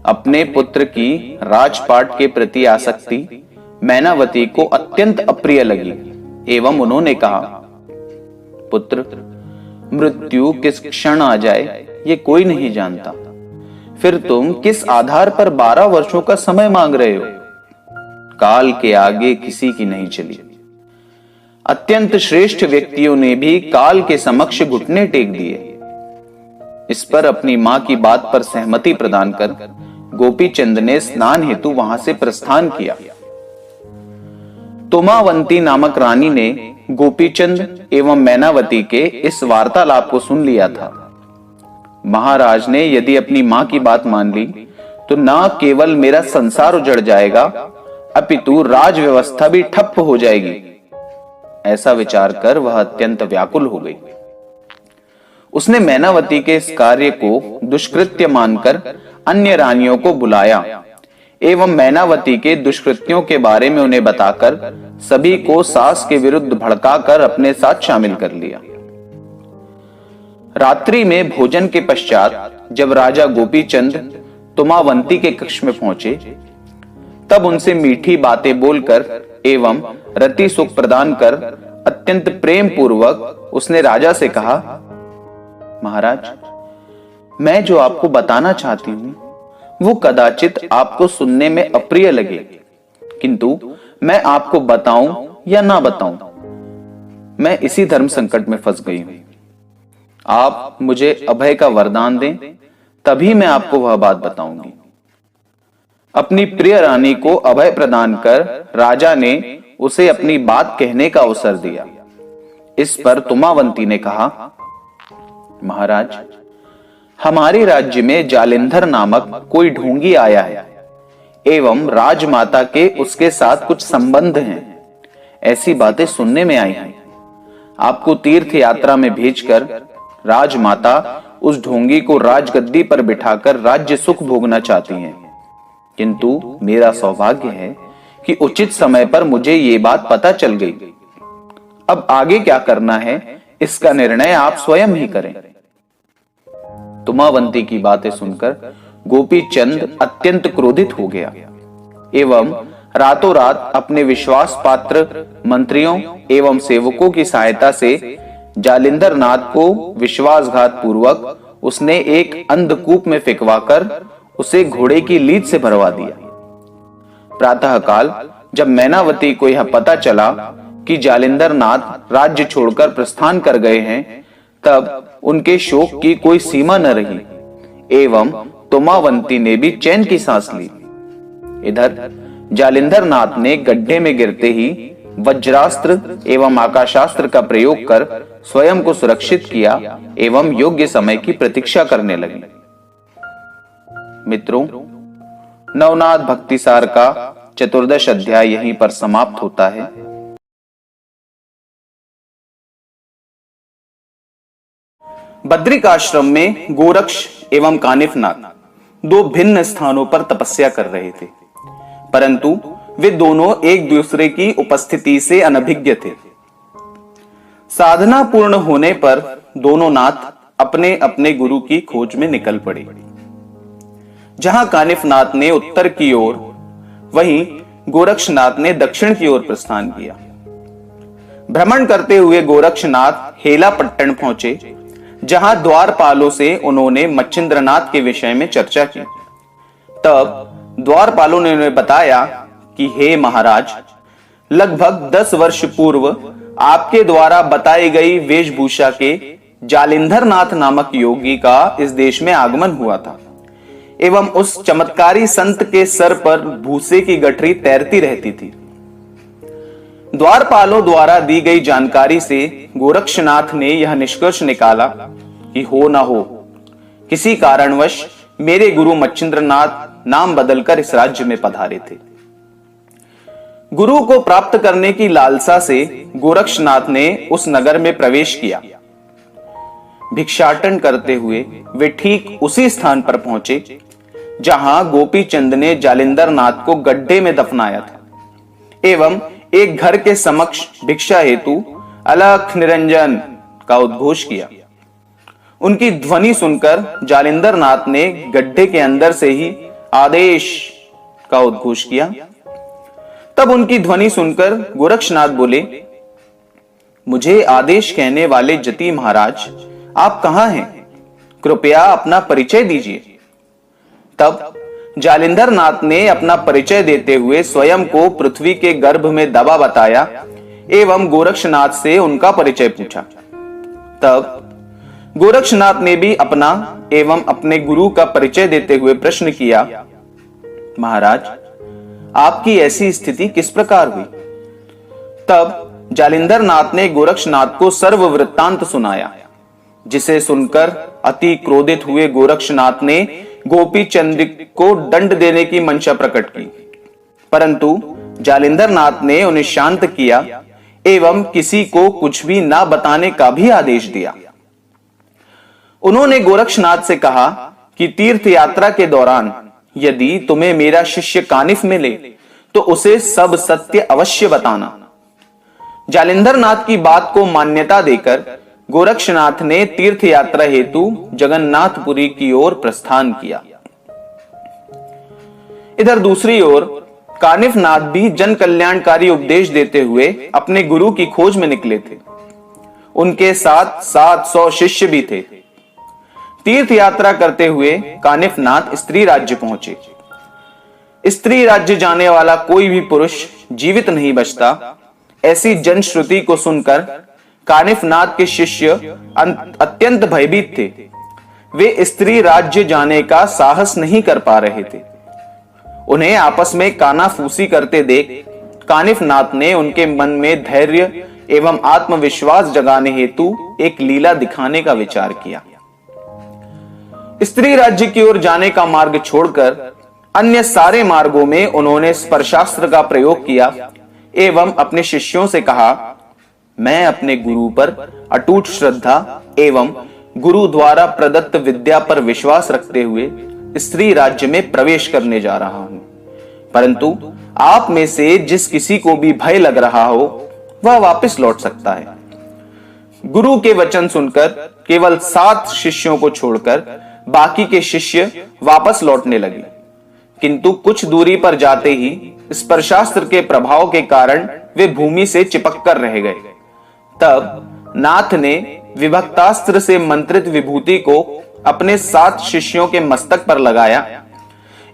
अपने पुत्र की राजपाट के प्रति आसक्ति मैनावती को अत्यंत अप्रिय लगी एवं उन्होंने कहा, पुत्र, मृत्यु किस क्षण आ जाए ये कोई नहीं जानता। फिर तुम किस आधार पर 12 वर्षों का समय मांग रहे हो? काल के आगे किसी की नहीं चली। अत्यंत श्रेष्ठ व्यक्तियों ने भी काल के समक्ष घुटने टेक दिए। इस पर अपनी मां की बात पर सहमति प्रदान कर गोपीचंद ने स्नान हेतु वहां से प्रस्थान किया। तुमावंती नामक रानी ने गोपीचंद एवं मैनावती के इस वार्तालाप को सुन लिया था। महाराज ने यदि अपनी मां की बात मान ली तो न केवल मेरा संसार उजड़ जाएगा, अपितु राज व्यवस्था भी ठप्प हो जाएगी। ऐसा विचार कर वह अत्यंत व्याकुल हो गई। उसने मैनावती के इस कार्य को दुष्कृत्य मानकर अन्य रानियों को बुलाया एवं मैनावती के दुष्कृत्यों के बारे में उन्हें बताकर सभी को सास के विरुद्ध भड़काकर अपने साथ शामिल कर लिया। रात्रि में भोजन के पश्चात जब राजा गोपीचंद तुमावंती के कक्ष में पहुंचे, तब उनसे मीठी बातें बोलकर एवं रति सुख प्रदान कर अत्यंत प्रेम पूर्वक उसने राजा से कहा, महाराज, मैं जो आपको बताना चाहती हूं वो कदाचित आपको सुनने में अप्रिय लगे, किंतु मैं आपको बताऊं या ना बताऊं, मैं इसी धर्म संकट में फंस गई हूं। आप मुझे अभय का वरदान दें, तभी मैं आपको वह बात बताऊंगी। अपनी प्रिय रानी को अभय प्रदान कर राजा ने उसे अपनी बात कहने का अवसर दिया। इस पर तुमावंती ने कहा, महाराज, हमारे राज्य में जालिंधर नामक कोई ढोंगी आया है एवं राजमाता के उसके साथ कुछ संबंध हैं, ऐसी बातें सुनने में आई हैं। आपको तीर्थ यात्रा में भेजकर राजमाता उस ढोंगी को राजगद्दी पर बिठाकर राज्य सुख भोगना चाहती हैं, किंतु मेरा सौभाग्य है कि उचित समय पर मुझे ये बात पता चल गई। अब आगे क्या करना है इसका निर्णय आप स्वयं ही करें। तुमावंती की बातें सुनकर गोपी चंद अत्यंत क्रोधित हो गया एवं रातों रात अपने विश्वास पात्र मंत्रियों एवं सेवकों की सहायता से जालिंदर नाथ को विश्वासघात पूर्वक उसने एक अंधकूप में फेंकवाकर उसे घोड़े की लीद से भरवा दिया। प्रातःकाल जब मैनावती को यह पता चला कि जालिंदर नाथ राज्य छोड़कर प्रस्थान कर गए हैं, तब उनके शोक की कोई सीमा न रही एवं तुमावंती ने भी चैन की सांस ली। इधर जालिंदर नाथ ने गड्ढे में गिरते ही वज्रास्त्र एवं आकाशास्त्र का प्रयोग कर स्वयं को सुरक्षित किया एवं योग्य समय की प्रतीक्षा करने लगे। मित्रों, नवनाथ भक्तिसार का 14वां अध्याय यहीं पर समाप्त होता है। बद्रिकाश्रम में गोरक्ष एवं कानिफनाथ दो भिन्न स्थानों पर तपस्या कर रहे थे, परंतु वे दोनों एक दूसरे की उपस्थिति से अनभिज्ञ थे। साधना पूर्ण होने पर दोनों नाथ अपने अपने गुरु की खोज में निकल पड़े। जहां कानिफनाथ ने उत्तर की ओर, वहीं गोरक्षनाथ ने दक्षिण की ओर प्रस्थान किया। भ्रमण करते हुए गोरक्षनाथ हेलापट्टन पहुंचे, जहां द्वारपालों से उन्होंने मच्छिंद्रनाथ के विषय में चर्चा की। तब द्वारपालों ने उन्हें बताया कि हे महाराज, लगभग 10 वर्ष पूर्व आपके द्वारा बताई गई वेशभूषा के जालिंधर नाथ नामक योगी का इस देश में आगमन हुआ था एवं उस चमत्कारी संत के सर पर भूसे की गठरी तैरती रहती थी। द्वारपालों द्वारा दी गई जानकारी से गोरक्षनाथ ने यह निष्कर्ष निकाला कि हो ना हो किसी कारणवश मेरे गुरु मच्छिंद्रनाथ नाम बदलकर इस राज्य में पधारे थे। गुरु को प्राप्त करने की लालसा से गोरक्षनाथ ने उस नगर में प्रवेश किया। भिक्षाटन करते हुए वे ठीक उसी स्थान पर पहुंचे जहां गोपी चंद ने जालिंदर नाथ को गड्ढे में दफनाया था एवं एक घर के समक्ष भिक्षा हेतु अलख निरंजन का उद्घोष किया। उनकी ध्वनि सुनकर जालिंदर नाथ ने गड्ढे के अंदर से ही आदेश का उद्घोष किया। तब उनकी ध्वनि सुनकर गोरक्षनाथ बोले, मुझे आदेश कहने वाले जति महाराज, आप कहां हैं? कृपया अपना परिचय दीजिए। तब जालिंदर नाथ ने अपना परिचय देते हुए स्वयं को पृथ्वी के गर्भ में दबा बताया एवं गोरक्षनाथ से उनका परिचय पूछा। तब गोरक्षनाथ ने भी अपना एवं अपने गुरु का परिचय देते हुए प्रश्न किया, महाराज, आपकी ऐसी स्थिति किस प्रकार हुई? तब जालिंदर नाथ ने गोरक्षनाथ को सर्व वृत्तांत सुनाया, जिसे सुनकर अति क्रोधित हुए गोरक्षनाथ ने गोपी चंद को दंड देने की मंशा प्रकट की, परंतु जालिंदर नाथ ने उन्हें शांत किया एवं किसी को कुछ भी ना बताने का भी आदेश दिया। उन्होंने गोरक्षनाथ से कहा कि तीर्थ यात्रा के दौरान यदि तुम्हें मेरा शिष्य कानिफ मिले तो उसे सब सत्य अवश्य बताना। जालिंदर नाथ की बात को मान्यता देकर गोरक्षनाथ ने तीर्थ यात्रा हेतु जगन्नाथपुरी की ओर प्रस्थान किया। इधर दूसरी ओर कानिफनाथ भी जन कल्याणकारी उपदेश देते हुए अपने गुरु की खोज में निकले थे। उनके साथ 700 शिष्य भी थे। तीर्थ यात्रा करते हुए कानिफनाथ स्त्री राज्य पहुंचे। स्त्री राज्य जाने वाला कोई भी पुरुष जीवित नहीं बचता, ऐसी जनश्रुति को सुनकर कानिफनाथ के शिष्य अत्यंत भयभीत थे। वे स्त्री राज्य जाने का साहस नहीं कर पा रहे थे। उन्हें आपस में कानाफूसी करते देख कानिफनाथ ने उनके मन में धैर्य एवं आत्मविश्वास जगाने हेतु एक लीला दिखाने का विचार किया। स्त्री राज्य की ओर जाने का मार्ग छोड़कर अन्य सारे मार्गों में उन्होंने स्पर्शास्त्र का प्रयोग किया एवं अपने शिष्यों से कहा, मैं अपने गुरु पर अटूट श्रद्धा एवं गुरु द्वारा प्रदत्त विद्या पर विश्वास रखते हुए स्त्री राज्य में प्रवेश करने जा रहा हूं। परंतु आप में से जिस किसी को भी भय लग रहा हो वह वापस लौट सकता है। गुरु के वचन सुनकर केवल 7 शिष्यों को छोड़कर बाकी के शिष्य वापस लौटने लगे, किंतु कुछ दूरी पर जाते ही स्पर्शास्त्र के प्रभाव के कारण वे भूमि से चिपक कर रह गए। तब नाथ ने विभक्तास्त्र से मंत्रित विभूति को अपने 7 शिष्यों के मस्तक पर लगाया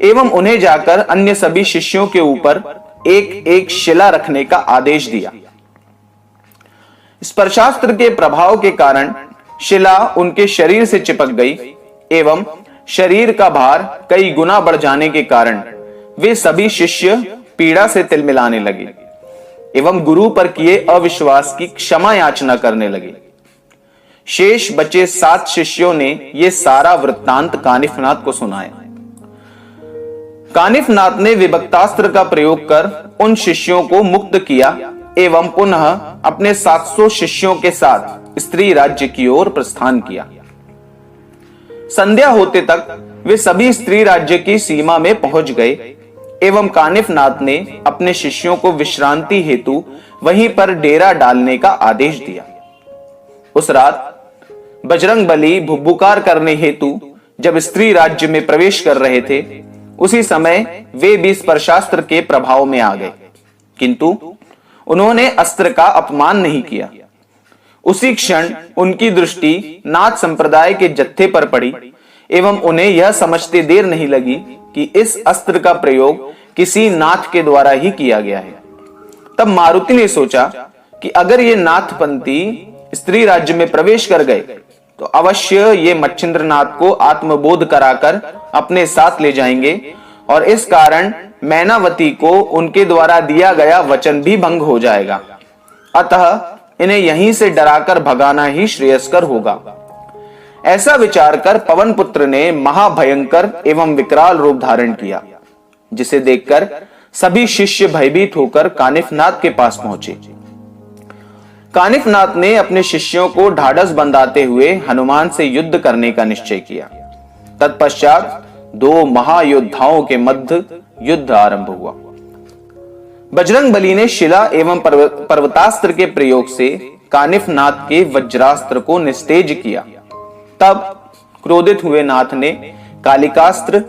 एवं उन्हें जाकर अन्य सभी शिष्यों के ऊपर एक एक शिला रखने का आदेश दिया। स्पर्शास्त्र के प्रभाव के कारण शिला उनके शरीर से चिपक गई एवं शरीर का भार कई गुना बढ़ जाने के कारण वे सभी शिष्य पीड़ा से तिलमिलाने लगे एवं गुरु पर किए अविश्वास की क्षमा याचना करने लगे। शेष बचे 7 शिष्यों ने यह सारा वृत्तांत कानिफनाथ को सुनाया। कानिफनाथ ने विभक्तास्त्र का प्रयोग कर उन शिष्यों को मुक्त किया एवं पुनः अपने 700 शिष्यों के साथ स्त्री राज्य की ओर प्रस्थान किया। संध्या होते तक वे सभी स्त्री राज्य की सीमा में पहुंच गए एवं कानिफनाथ ने अपने शिष्यों को विश्रांति हेतु वहीं पर डेरा डालने का आदेश दिया। उस रात बजरंगबली भुब्बुकार करने हेतु जब स्त्री राज्य में प्रवेश कर रहे थे, उसी समय वे भी स्पर्शास्त्र के प्रभाव में आ गए, किंतु उन्होंने अस्त्र का अपमान नहीं किया। उसी क्षण उनकी दृष्टि नाथ संप्रदाय के जत्थे पर पड़ी एवं उन्हें यह समझते देर नहीं लगी कि इस अस्त्र का प्रयोग किसी नाथ के द्वारा ही किया गया है। तब मारुति ने सोचा कि अगर ये नाथपंथी स्त्री राज्य में प्रवेश कर गए तो अवश्य ये मच्छिंद्रनाथ को आत्मबोध कराकर अपने साथ ले जाएंगे और इस कारण मैनावती को उनके द्वारा दिया गया वचन भी भंग हो जाएगा। अतः इन्हें यहीं से डराकर भगाना ही श्रेयस्कर होगा। ऐसा विचार कर पवन पुत्र ने महाभयंकर एवं विकराल रूप धारण किया, जिसे देखकर सभी शिष्य भयभीत होकर कानिफनाथ के पास पहुंचे। कानिफनाथ ने अपने शिष्यों को ढाढ़स बंधाते हुए हनुमान से युद्ध करने का निश्चय किया। तत्पश्चात 2 महायोद्धाओं के मध्य युद्ध आरंभ हुआ। बजरंगबली ने शिला एवं पर्वतास्त्र के प्रयोग से कानिफनाथ के वज्रास्त्र को निस्तेज किया। तब क्रोधित हुए नाथ ने कालिकास्त्र,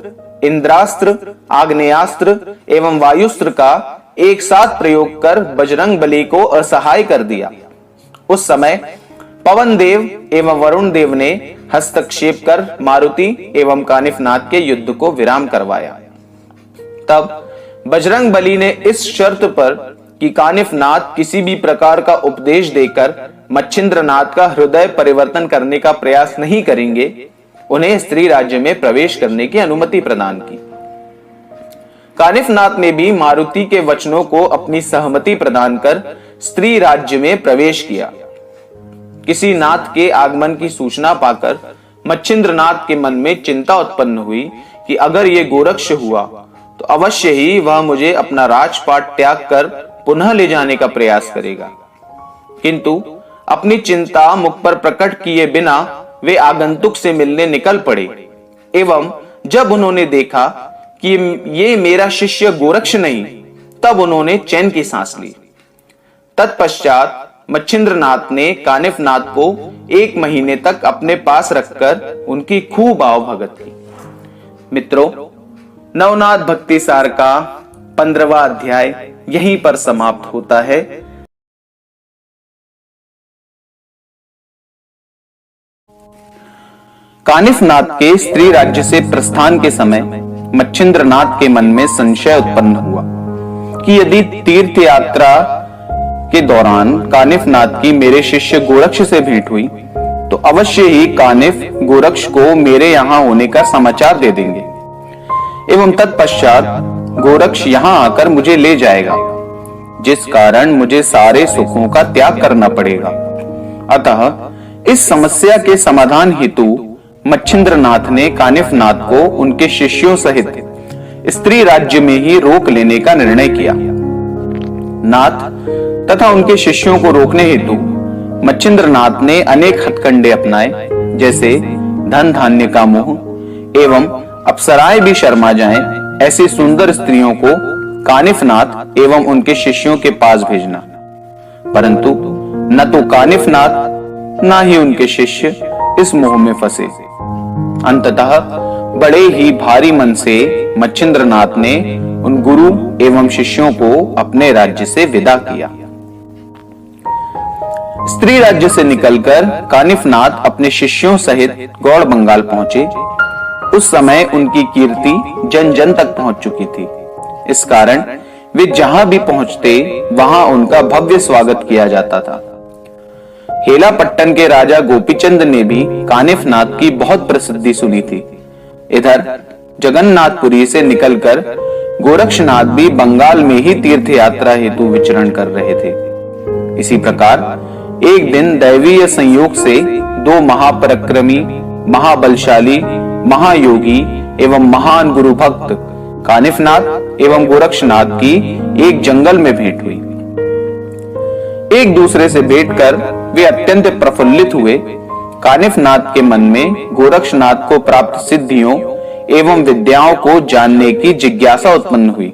इंद्रास्त्र, आग्नेयास्त्र एवं वायुस्त्र का एक साथ प्रयोग कर बजरंगबली को असहाय कर दिया। उस समय पवन देव एवं वरुण देव ने हस्तक्षेप कर मारुति एवं कानिफनाथ के युद्ध को विराम करवाया। तब बजरंगबली ने इस शर्त पर कि कानिफनाथ किसी भी प्रकार का उपदेश देकर मच्छिंद्रनाथ का हृदय परिवर्तन करने का प्रयास नहीं करेंगे, उन्हें स्त्री राज्य में प्रवेश करने की अनुमति प्रदान की। कानिफनाथ ने भी मारुति के वचनों को अपनी सहमति प्रदान कर स्त्री राज्य में प्रवेश किया। किसी नाथ के आगमन की सूचना पाकर मच्छिंद्रनाथ के मन में चिंता उत्पन्न हुई कि अगर ये गोरक्ष हुआ तो अवश्य ही वह मुझे अपना राजपाट त्याग कर पुनः ले जाने का प्रयास करेगा। किंतु अपनी चिंता मुख पर प्रकट किए बिना वे आगंतुक से मिलने निकल पड़े एवं जब उन्होंने देखा कि ये मेरा शिष्य गोरक्ष नहीं, तब उन्होंने चैन की सांस ली। तत्पश्चात मच्छिंद्रनाथ ने कानिफनाथ को 1 महीने तक अपने पास रखकर उनकी खूब आवभगत की। मित्रों, नवनाथ भक्ति सार का 15वां अध्याय यहीं पर समाप्त होता है। कानिफनाथ के स्त्री राज्य से प्रस्थान के समय मच्छिंद्रनाथ के मन में संशय उत्पन्न हुआ कि यदि तीर्थ यात्रा के दौरान कानिफनाथ की मेरे शिष्य गोरक्ष से भेंट हुई तो अवश्य ही कानिफ गोरक्ष को मेरे यहाँ होने का समाचार दे देंगे एवं तत्पश्चात गोरक्ष यहाँ आकर मुझे ले जाएगा, जिस कारण मुझे सारे सुखों का त्याग करना पड़ेगा। अतः इस समस्या के समाधान हेतु मच्छिंद्रनाथ ने कानिफनाथ को उनके शिष्यों सहित स्त्री राज्य में ही रोक लेने का निर्णय किया। नाथ तथा उनके शिष्यों को रोकने हेतु मच्छिंद्रनाथ ने अनेक हथकंडे अपनाए, जैसे धन धान्य का मोह एवं अप्सराएं भी शर्मा जाएं ऐसी सुंदर स्त्रियों को कानिफनाथ एवं उनके शिष्यों के पास भेजना, परंतु न तो कानिफनाथ न ही उनके शिष्य इस मोह में फंसे। अंततः बड़े ही भारी मन से मच्छिंद्रनाथ ने उन गुरु एवं शिष्यों को अपने राज्य से विदा किया। स्त्री राज्य से निकलकर कानिफनाथ अपने शिष्यों सहित गौड़ बंगाल पहुंचे। उस समय उनकी कीर्ति जन जन तक पहुंच चुकी थी। इस कारण वे जहां भी पहुंचते वहां उनका भव्य स्वागत किया जाता था। हेलापट्टन के राजा गोपीचंद ने भी कानिफनाथ की बहुत प्रसिद्धि सुनी थी। इधर जगन्नाथपुरी से निकलकर गोरक्षनाथ भी बंगाल में ही तीर्थ यात्रा हेतु विचरण कर रहे थे। इसी प्रकार एक दिन दैवीय संयोग से दो महापराक्रमी, महाबलशाली, महायोगी एवं महान गुरु भक्त कानिफनाथ एवं गोरक्षनाथ की एक जंगल में भेंट हुई। एक दूसरे से भेंट कर वे अत्यंत प्रफुल्लित हुए। कानिफनाथ के मन में गोरक्षनाथ को प्राप्त सिद्धियों एवं विद्याओं को जानने की जिज्ञासा उत्पन्न हुई।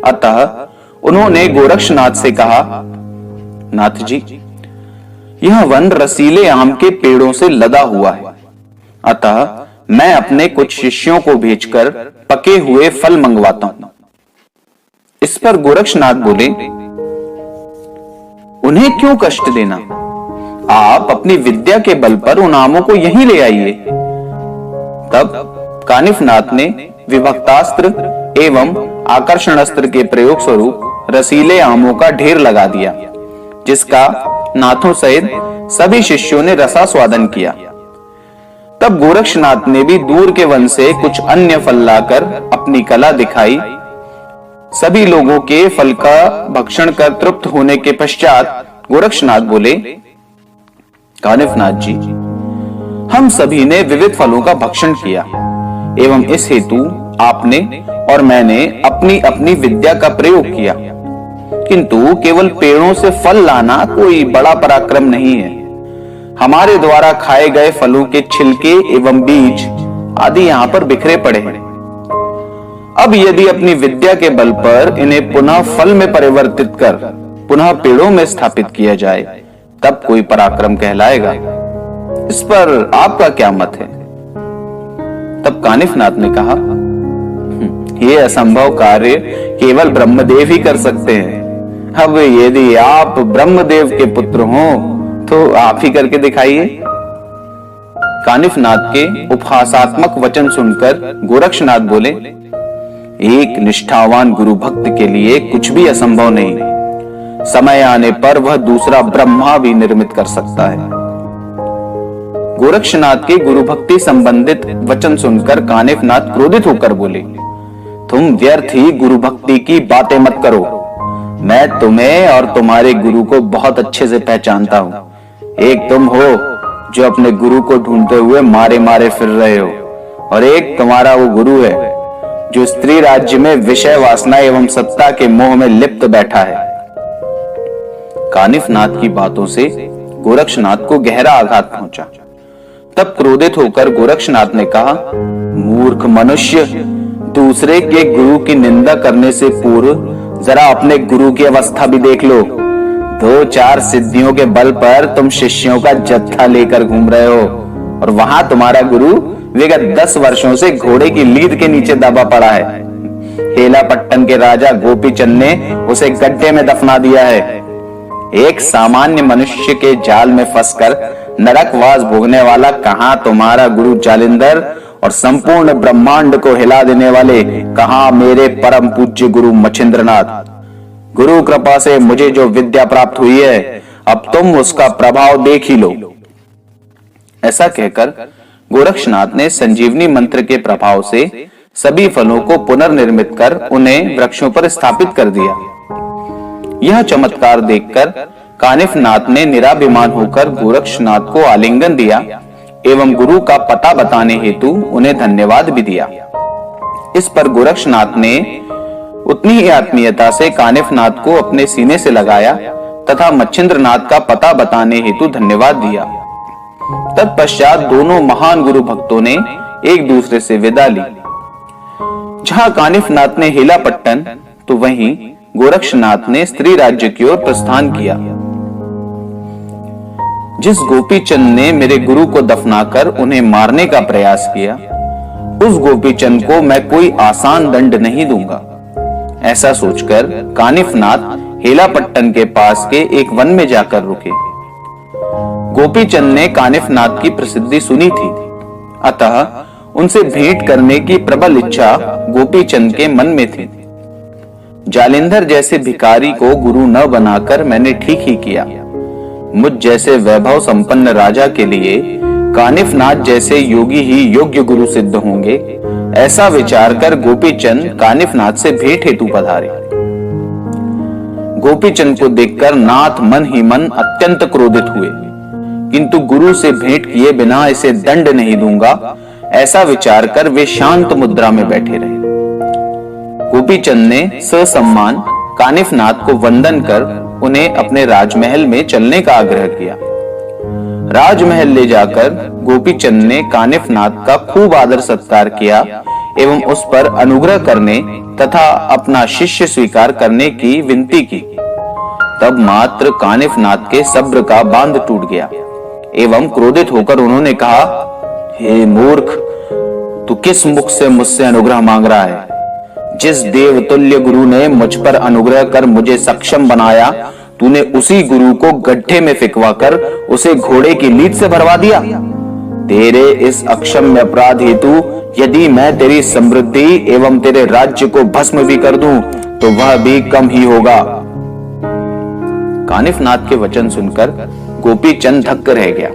अतः उन्होंने गोरक्षनाथ से कहा, नाथ जी, यह वन रसीले आम के पेड़ों से लदा हुआ है, अतः मैं अपने कुछ शिष्यों को भेजकर पके हुए फल मंगवाता हूं। इस पर गोरक्षनाथ बोले, उन्हें क्यों कष्ट देना? आप अपनी विद्या के बल पर उन आमों को यहीं ले आइए। तब कानिफनाथ ने विभक्तास्त्र एवं आकर्षणास्त्र के प्रयोग स्वरूप रसीले आमों का ढेर लगा दिया, जिसका नाथों सहित सभी शिष्यों ने रसास्वादन किया। तब गोरक्षनाथ ने भी दूर के वन से कुछ अन्य फल लाकर अपनी कला दिखाई। सभी लोगों के फल का भक्षण कर तृप्त होने के पश्चात गोरक्षनाथ बोले, कानिफनाथ जी, हम सभी ने विविध फलों का भक्षण किया एवं इस हेतु आपने और मैंने अपनी अपनी विद्या का प्रयोग किया, किंतु केवल पेड़ों से फल लाना कोई बड़ा पराक्रम नहीं है। हमारे द्वारा खाए गए फलों के छिलके एवं बीज आदि यहाँ पर बिखरे पड़े हैं। अब यदि अपनी विद्या के बल पर इन्हें पुनः फल में परिवर्तित कर पुनः पेड़ों में स्थापित किया जाए, तब कोई पराक्रम कहलाएगा। इस पर आपका क्या मत है? तब कानिफनाथ ने कहा, यह असंभव कार्य केवल ब्रह्मदेव ही कर सकते हैं। अब यदि आप ब्रह्मदेव के पुत्र हो तो आप ही करके दिखाइए। कानिफनाथ के उपहासात्मक वचन सुनकर गोरक्षनाथ बोले, एक निष्ठावान गुरु भक्त के लिए कुछ भी असंभव नहीं। समय आने पर वह दूसरा ब्रह्मा भी निर्मित कर सकता है। गोरक्षनाथ के गुरु भक्ति संबंधित वचन सुनकर कानिफनाथ क्रोधित होकर बोले, तुम व्यर्थ ही गुरु भक्ति की बातें मत करो। मैं तुम्हें और तुम्हारे गुरु को बहुत अच्छे से पहचानता हूं। एक तुम हो जो अपने गुरु को ढूंढते हुए मारे मारे फिर रहे हो, और एक तुम्हारा वो गुरु है जो स्त्री राज्य में विषय वासना एवं सत्ता के मोह में लिप्त बैठा है। कानिफनाथ की बातों से गोरक्षनाथ को गहरा आघात पहुंचा। तब क्रोधित होकर गोरक्षनाथ ने कहा, मूर्ख मनुष्य, दूसरे के गुरु की निंदा करने से पूर्व जरा अपने गुरु की अवस्था भी देख लो। 2-4 सिद्धियों के बल पर तुम शिष्यों का जत्था लेकर घूम रहे हो, और वहां तुम्हारा गुरु विगत 10 वर्षों से घोड़े की लीद के नीचे दबा पड़ा है। हेलापट्टन के राजा गोपीचंद ने उसे गड्ढे में दफना दिया है। एक सामान्य मनुष्य के जाल में फंसकर नरकवास भोगने वाला कहां तुम्हारा गुरु जालिंदर, और संपूर्ण ब्रह्मांड को हिला देने वाले कहां मेरे परम पूज्य गुरु मच्छिंद्रनाथ। गुरु कृपा से मुझे जो विद्या प्राप्त हुई है, अब तुम उसका प्रभाव देख ही लो। ऐसा कहकर गोरक्षनाथ ने संजीवनी मंत्र के प्रभाव से सभी फलों को पुनर्निर्मित कर उन्हें वृक्षों पर स्थापित कर दिया। यह चमत्कार देखकर कानिफनाथ ने निराभिमान होकर गोरक्षनाथ को आलिंगन दिया एवं गुरु का पता बताने हेतु उन्हें धन्यवाद भी दिया। इस पर गोरक्षनाथ ने उतनी ही आत्मीयता से कानिफनाथ को अपने सीने से लगाया तथा मच्छिंद्रनाथ का पता बताने हेतु धन्यवाद दिया। तत्पश्चात दोनों महान गुरु भक्तों ने एक दूसरे से विदा ली। जहां कानिफनाथ ने हेलापट्टन तो वहीं गोरक्षनाथ ने स्त्री राज्य की ओर प्रस्थान किया। जिस गोपीचंद ने मेरे गुरु को दफनाकर उन्हें मारने का प्रयास किया, उस गोपीचंद को मैं कोई आसान दंड नहीं दूंगा। ऐसा सोचकर कानिफनाथ हेलापट्टन के पास के एक वन में जाकर रुके। गोपीचंद ने कानिफनाथ की प्रसिद्धि सुनी थी, अतः उनसे भेंट करने की प्रबल इच्छा गोपीचंद के मन में थी। जालिंधर जैसे भिखारी को गुरु न बनाकर मैंने ठीक ही किया। मुझ जैसे वैभव संपन्न राजा के लिए कानिफनाथ जैसे योगी ही योग्य गुरु सिद्ध होंगे, ऐसा विचार कर गोपीचंद कानिफनाथ से भेंट हेतु पधारे। गोपीचंद को देखकर नाथ मन ही मन अत्यंत क्रोधित हुए, किंतु गुरु से भेंट किए बिना इसे दंड नहीं दूंगा, ऐसा विचार कर वे शांत मुद्रा में बैठे रहे। गोपीचंद ने ससम्मान कानिफनाथ को वंदन कर उन्हें अपने राजमहल में चलने का आग्रह किया। राजमहल ले जाकर गोपीचंद ने कानिफनाथ का खूब आदर सत्कार किया एवं उस पर अनुग्रह करने तथा अपना शिष्य स्वीकार करने की विनती की। तब मात्र कानिफनाथ के सब्र का बांध टूट गया एवं क्रोधित होकर उन्होंने कहा, हे मूर्ख, तू किस मुख से मुझसे अनुग्रह मांग रहा है? जिस देवतुल्य गुरु ने मुझ पर अनुग्रह कर मुझे सक्षम बनाया, तूने उसी गुरु को गड्ढे में फिकवा कर उसे घोड़े की लीद से भरवा दिया। तेरे इस अक्षम्य अपराध हेतु यदि मैं तेरी समृद्धि एवं तेरे राज्य को भस्म भी कर दूं, तो वह भी कम ही होगा। कानिफनाथ के वचन सुनकर गोपीचंद धक्क रह गया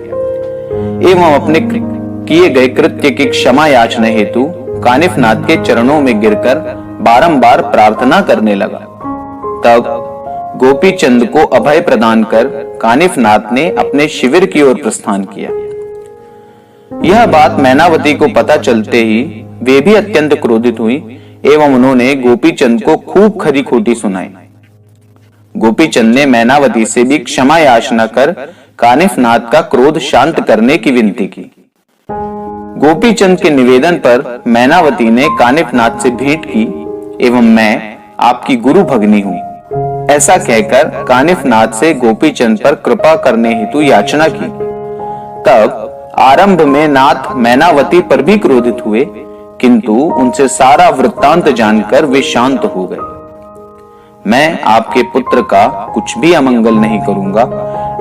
एवं अपने किए गए कृत्य की क्षमा याचना हेतु कानिफनाथ के चरणों में गिरकर बारंबार प्रार्थना करने लगा। तब गोपीचंद को अभय प्रदान कर कानिफनाथ ने अपने शिविर की ओर प्रस्थान किया। यह बात मैनावती को पता चलते ही वे भी अत्यंत क्रोधित हुई एवं उन्होंने गोपीचंद को खूब खरी खोटी सुनाई। गोपीचंद ने मैनावती से भी क्षमा याचना कर कानिफनाथ का क्रोध शांत करने की विनती की। गोपीचंद के निवेदन पर मैनावती ने कानिफनाथ से भेंट की एवं मैं आपकी गुरु भगनी हूं, ऐसा कहकर कानिफनाथ से गोपीचंद पर कृपा करने हेतु याचना की। तब आरंभ में नाथ मैनावती पर भी क्रोधित हुए, किंतु उनसे सारा वृत्तांत जानकर वे शांत हो गए। मैं आपके पुत्र का कुछ भी अमंगल नहीं करूंगा,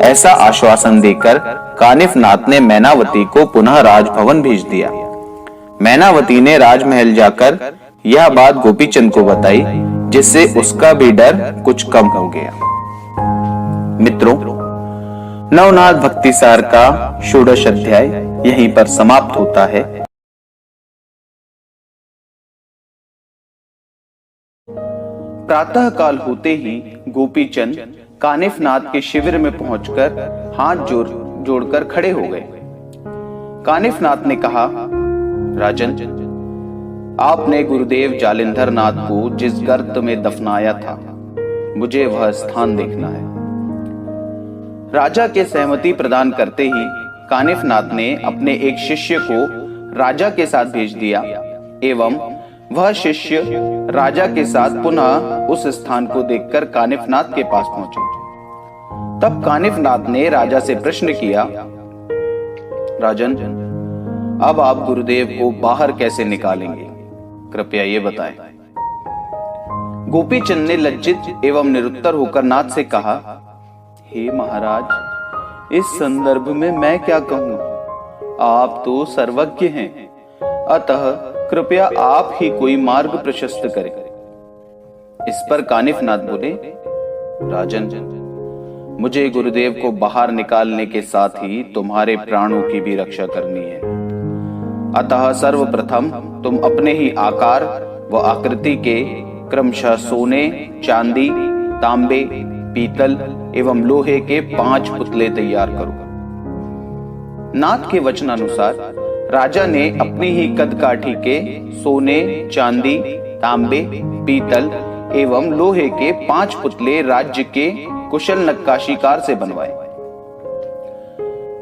ऐसा आश्वासन देकर कानिफनाथ ने मैनावती को पुनः राजभवन भेज दिया। मैनावती ने राजमहल जाकर यह बात गोपीचंद को बताई, जिससे उसका भी डर कुछ कम हो गया। मित्रों, नवनाथ भक्तिसार का षोडश अध्याय यहीं पर समाप्त होता है। प्रातः काल होते ही गोपीचंद कानिफनाथ के शिविर में पहुंचकर हाथ जोड़कर खड़े हो गए। कानिफनाथ ने कहा, राजन, आपने गुरुदेव जालिंधर नाथ को जिस गर्त में दफनाया था, मुझे वह स्थान देखना है। राजा के सहमति प्रदान करते ही कानिफनाथ ने अपने एक शिष्य को राजा के साथ भेज दिया एवं वह शिष्य राजा के साथ पुनः उस स्थान को देखकर कानिफनाथ के पास पहुंचे। तब कानिफनाथ ने राजा से प्रश्न किया, राजन, अब आप गुरुदेव को बाहर कैसे निकालेंगे? कृपया ये बताएं। गोपीचंद ने लज्जित एवं निरुत्तर होकर नाथ से कहा, हे महाराज, इस संदर्भ में मैं क्या कहूं? आप तो सर्वज्ञ हैं, अतः कृपया आप ही कोई मार्ग प्रशस्त करें। इस पर कानिफनाथ बोले, राजन, मुझे गुरुदेव को बाहर निकालने के साथ ही तुम्हारे प्राणों की भी रक्षा करनी है। अतः सर्वप्रथम तुम अपने ही आकार व आकृति के क्रमशः सोने, चांदी, तांबे, पीतल एवं लोहे के 5 पुतले तैयार करो। नाथ के वचनानुसार राजा ने अपनी ही कदकाठी के सोने, चांदी, तांबे, पीतल एवं लोहे के 5 पुतले राज्य के कुशल नक्काशीकार से बनवाए।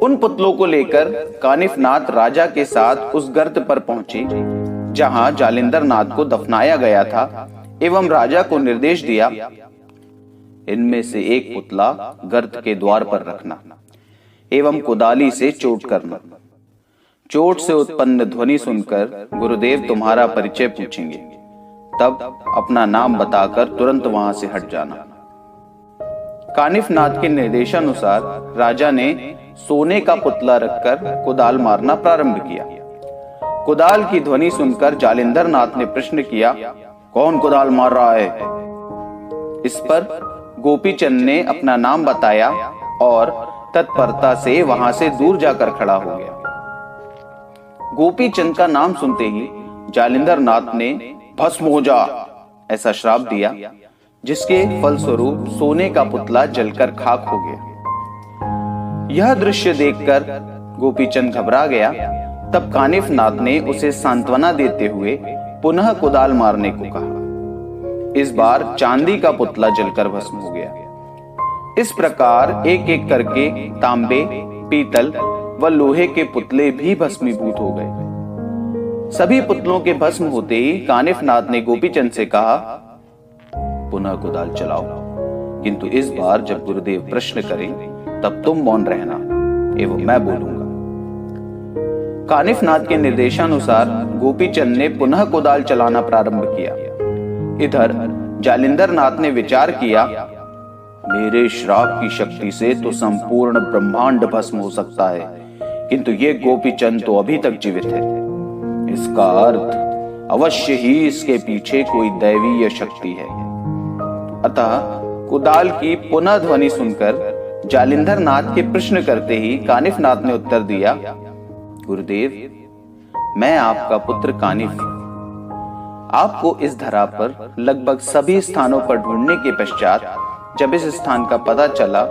उन पुतलों को लेकर कानिफनाथ राजा के साथ उस गर्त पर पहुंचे जहां जालिंधर नाथ को दफनाया गया था एवं राजा को निर्देश दिया, इनमें से एक पुतला गर्त के द्वार पर रखना एवं कुदाली से चोट करना। चोट से उत्पन्न ध्वनि सुनकर गुरुदेव तुम्हारा परिचय पूछेंगे, तब अपना नाम बताकर तुरंत वहां से हट जाना। कानिफनाथ के निर्देशानुसार राजा ने सोने का पुतला रखकर कुदाल मारना प्रारंभ किया। कुदाल की ध्वनि सुनकर जालिंदर नाथ ने प्रश्न किया, कौन कुदाल मार रहा है? इस पर गोपीचंद ने अपना नाम बताया और तत्परता से वहां से दूर जाकर खड़ा हो गया। गोपीचंद का नाम सुनते ही जालिंदर नाथ ने भस्म हो जा ऐसा श्राप दिया, जिसके फलस्वरूप सोने का पुतला जलकर खाक हो गया। यह दृश्य देखकर गोपीचंद घबरा गया। तब कानिफनाथ ने उसे सांत्वना देते हुए पुनः कुदाल मारने को कहा। इस बार चांदी का पुतला जलकर भस्म हो गया। इस प्रकार एक एक करके तांबे, पीतल व लोहे के पुतले भी भस्मीभूत हो गए। सभी पुतलों के भस्म होते ही कानिफनाथ ने गोपीचंद से कहा, पुनः कुदाल चलाओ, किंतु इस बार जब गुरुदेव प्रश्न करें तब तुम मौन रहना एवं मैं बोलूंगा। कानिफनाथ के निर्देशानुसार गोपीचंद ने पुनः कुदाल चलाना प्रारंभ किया। इधर जालिंदर नाथ ने विचार किया, मेरे श्राप की शक्ति से तो संपूर्ण ब्रह्मांड भस्म हो सकता है, किंतु ये गोपीचंद तो अभी तक जीवित है। इसका अर्थ अवश्य ही इसके पीछे कोई दैवीय शक्ति है। अतः कुदाल की पुनः ध्वनि सुनकर जालिंदर नाथ के प्रश्न करते ही कानिफनाथ ने उत्तर दिया, गुरुदेव, मैं आपका पुत्र कानिफ आपको इस धरा पर लगभग सभी स्थानों पर ढूंढने के पश्चात जब इस स्थान का पता चला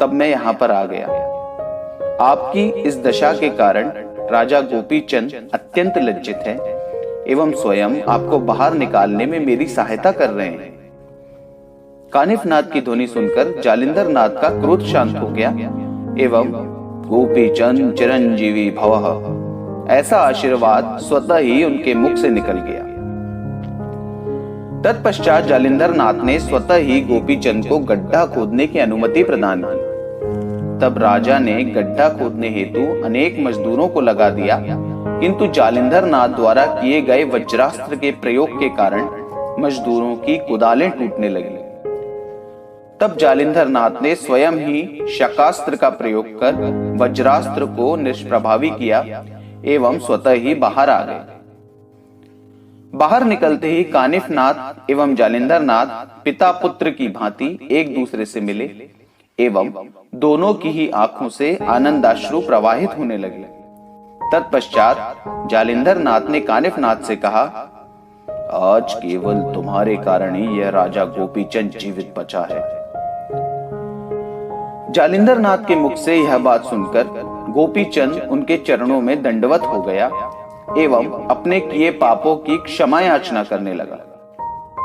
तब मैं यहां पर आ गया। आपकी इस दशा के कारण राजा गोपीचंद अत्यंत लज्जित है एवं स्वयं आपको बाहर निकालने में मेरी सहायता कर रहे हैं। कानिफनाथ की ध्वनि सुनकर जालिंदर नाथ का क्रोध शांत हो गया एवं गोपीचंद चिरंजीवी भवः ऐसा आशीर्वाद स्वतः ही उनके मुख से निकल गया। तत्पश्चात जालिंदर नाथ ने स्वतः ही गोपीचंद को गड्ढा खोदने की अनुमति प्रदान की। तब राजा ने गड्ढा खोदने हेतु अनेक मजदूरों को लगा दिया, किंतु जालिंदर नाथ द्वारा किए गए वज्रास्त्र के प्रयोग के कारण मजदूरों की कुदालें टूटने लगी। तब जालिंदर नाथ ने स्वयं ही शकास्त्र का प्रयोग कर वज्रास्त्र को निष्प्रभावी किया एवं स्वतः ही बाहर आ गए। बाहर निकलते ही कानिफनाथ एवं जालिंदर नाथ पिता पुत्र की भांति एक दूसरे से मिले एवं दोनों की ही आंखों से आनंदाश्रु प्रवाहित होने लगे। तत्पश्चात जालिंदर नाथ ने कानिफनाथ से कहा, आज केवल तुम्हारे कारण ही यह राजा गोपीचंद जीवित बचा है। जालिंदर नाथ के मुख से यह बात सुनकर गोपीचंद उनके चरणों में दंडवत हो गया एवं अपने किए पापों की क्षमा याचना करने लगा।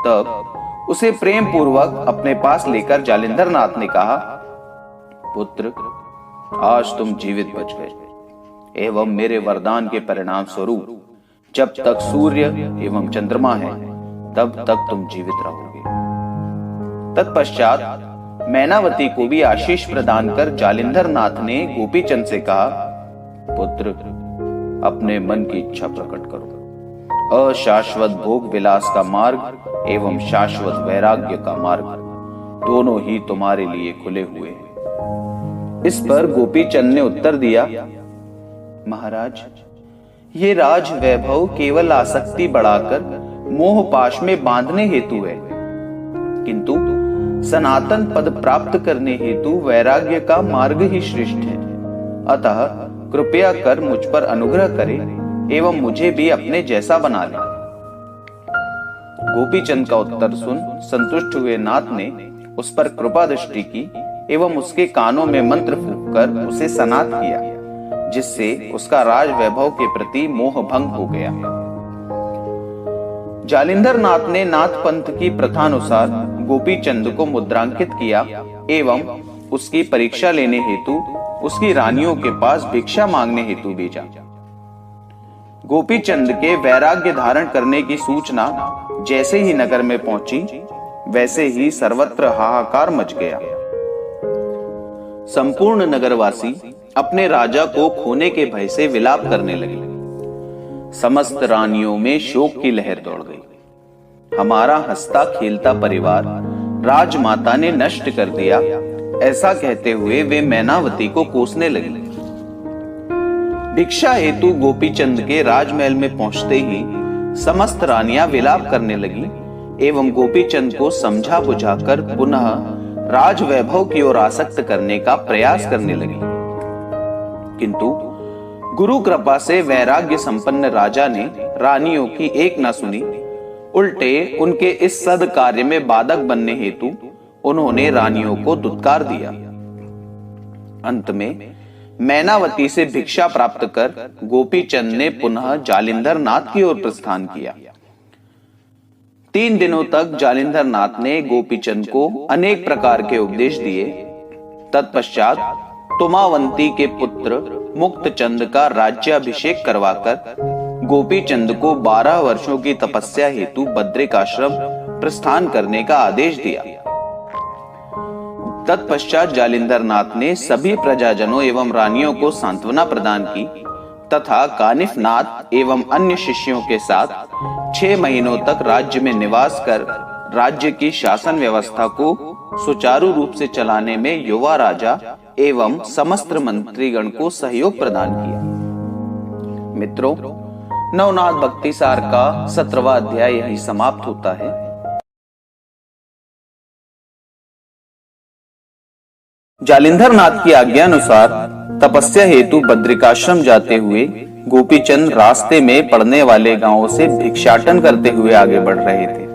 तब उसे प्रेम पूर्वक अपने पास लेकर जालिंदर नाथ ने कहा, पुत्र, आज तुम जीवित बच गए एवं मेरे वरदान के परिणाम स्वरूप जब तक सूर्य एवं चंद्रमा है तब तक तुम जीवित रहोगे। तत्पश्चात मैनावती को भी आशीष प्रदान कर जालिंदर नाथ ने गोपीचंद से कहा, पुत्र, अपने मन की इच्छा प्रकट करो। अशाश्वत भोग विलास का मार्ग एवं शाश्वत वैराग्य का मार्ग दोनों ही तुम्हारे लिए खुले हुए हैं। इस पर गोपीचंद ने उत्तर दिया, महाराज, ये राज वैभव केवल आसक्ति बढ़ाकर मोह पाश में बांधने हेतु है, किंतु सनातन पद प्राप्त करने हेतु वैराग्य का मार्ग ही श्रेष्ठ है। अतः कृपया कर मुझ पर अनुग्रह करे एवं मुझे भी अपने जैसा बना ले। गोपीचंद का उत्तर सुन संतुष्ट हुए नाथ ने उस पर कृपा दृष्टि की एवं उसके कानों में मंत्र फूंककर उसे सनात किया, जिससे उसका राज वैभव के प्रति मोह भंग हो गया। जालिंदर नाथ ने नाथ पंथ की प्रथानुसार गोपीचंद को मुद्रांकित किया एवं उसकी परीक्षा लेने हेतु उसकी रानियों के पास भिक्षा मांगने हेतु भेजा। गोपीचंद के वैराग्य धारण करने की सूचना जैसे ही नगर में पहुंची वैसे ही सर्वत्र हाहाकार मच गया। संपूर्ण नगरवासी अपने राजा को खोने के भय से विलाप करने लगे। समस्त रानियों में शोक की लहर दौड़ गई। हमारा हंसता खेलता परिवार राजमाता ने नष्ट कर दिया, ऐसा कहते हुए वे मैनावती को कोसने लगी। भिक्षा हेतु गोपीचंद के राजमहल में पहुंचते ही समस्त रानियां विलाप करने लगी एवं गोपीचंद को समझा बुझाकर पुनः राजवैभव की ओर आसक्त करने का प्रयास करने लगी। किंतु गुरु कृपा से वैराग्य संपन्न राजा ने रानियों की एक न सुनी, उल्टे उनके इस सद कार्य में बाधक बनने हेतु उन्होंने रानियों को दुत्कार दिया। अंत में मैनावती से भिक्षा प्राप्त कर गोपीचंद ने पुनः जालिंधर नाथ की ओर प्रस्थान किया। 3 दिनों तक जालिंधर नाथ ने गोपीचंद को अनेक प्रकार के उपदेश दिए। तत्पश्चात तुमावंती के पुत्र मुक्तचंद का राज्याभिषेक करवाकर गोपीचंद को 12 वर्षों की तपस्या हेतु बद्रिकाश्रम प्रस्थान करने का आदेश दिया। तत्पश्चात जालिंधर नाथ ने सभी प्रजाजनों एवं रानियों को सांत्वना प्रदान की तथा कानिफ नाथ एवं अन्य शिष्यों के साथ 6 महीनों तक राज्य में निवास कर राज्य की शासन व्यवस्था को सुचारू रूप से चलाने में युवा राजा एवं समस्त मंत्रीगण को सहयोग प्रदान किया। मित्रों, नवनाथ भक्ति सार का 17वां अध्याय यहीं समाप्त होता है। जालिंधर नाथ की आज्ञा अनुसार तपस्या हेतु बद्रिकाश्रम जाते हुए गोपीचंद रास्ते में पड़ने वाले गांवों से भिक्षाटन करते हुए आगे बढ़ रहे थे।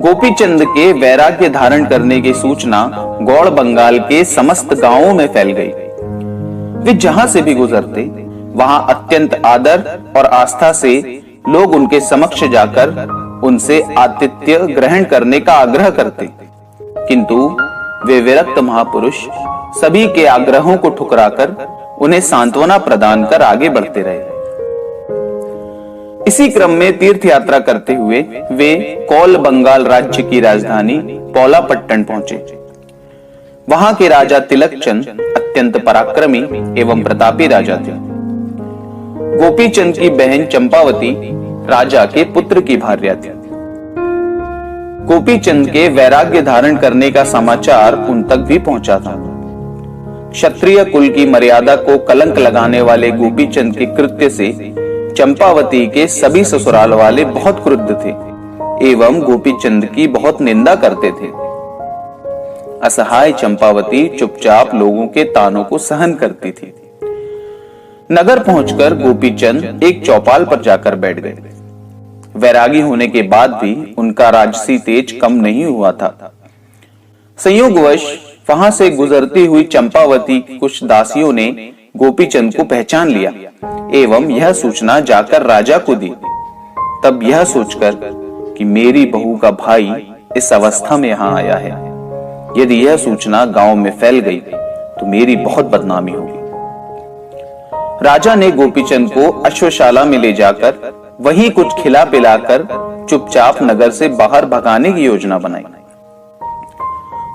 गोपीचंद के वैराग्य धारण करने की सूचना गौड़ बंगाल के समस्त गांवों में फैल गई। वे जहां से भी गुजरते वहां अत्यंत आदर और आस्था से लोग उनके समक्ष जाकर उनसे आतिथ्य ग्रहण करने का आग्रह करते, किंतु वे विरक्त महापुरुष सभी के आग्रहों को ठुकराकर उन्हें सांत्वना प्रदान कर आगे बढ़ते रहे। इसी क्रम में तीर्थ यात्रा करते हुए वे कौल बंगाल राज्य की राजधानी पौलापट्टन पहुंचे। वहां के राजा तिलकचंद अत्यंत पराक्रमी एवं प्रतापी राजा थे। गोपीचंद की बहन चंपावती राजा के पुत्र की भार्या थी। गोपीचंद के वैराग्य धारण करने का समाचार उन तक भी पहुंचा था। क्षत्रिय कुल की मर्यादा को कलंक लगाने वाले गोपीचंद के कृत्य से चंपावती के सभी ससुराल वाले बहुत क्रुद्ध थे एवं गोपीचंद की बहुत निंदा करते थे। असहाय चंपावती चुपचाप लोगों के तानों को सहन करती थी। नगर पहुंचकर गोपीचंद एक चौपाल पर जाकर बैठ गए। वैरागी होने के बाद भी उनका राजसी तेज कम नहीं हुआ था। संयोगवश वहां से गुजरती हुई चंपावती कुछ दासियों ने गोपीचंद को पहचान लिया एवं यह सूचना जाकर राजा को दी। तब यह सोचकर कि मेरी बहू का भाई इस अवस्था में यहाँ आया है, यदि यह सूचना गांव में फैल गई तो मेरी बहुत बदनामी होगी। राजा ने गोपीचंद को अश्वशाला में ले जाकर वहीं कुछ खिला पिलाकर चुपचाप नगर से बाहर भगाने की योजना बनाई।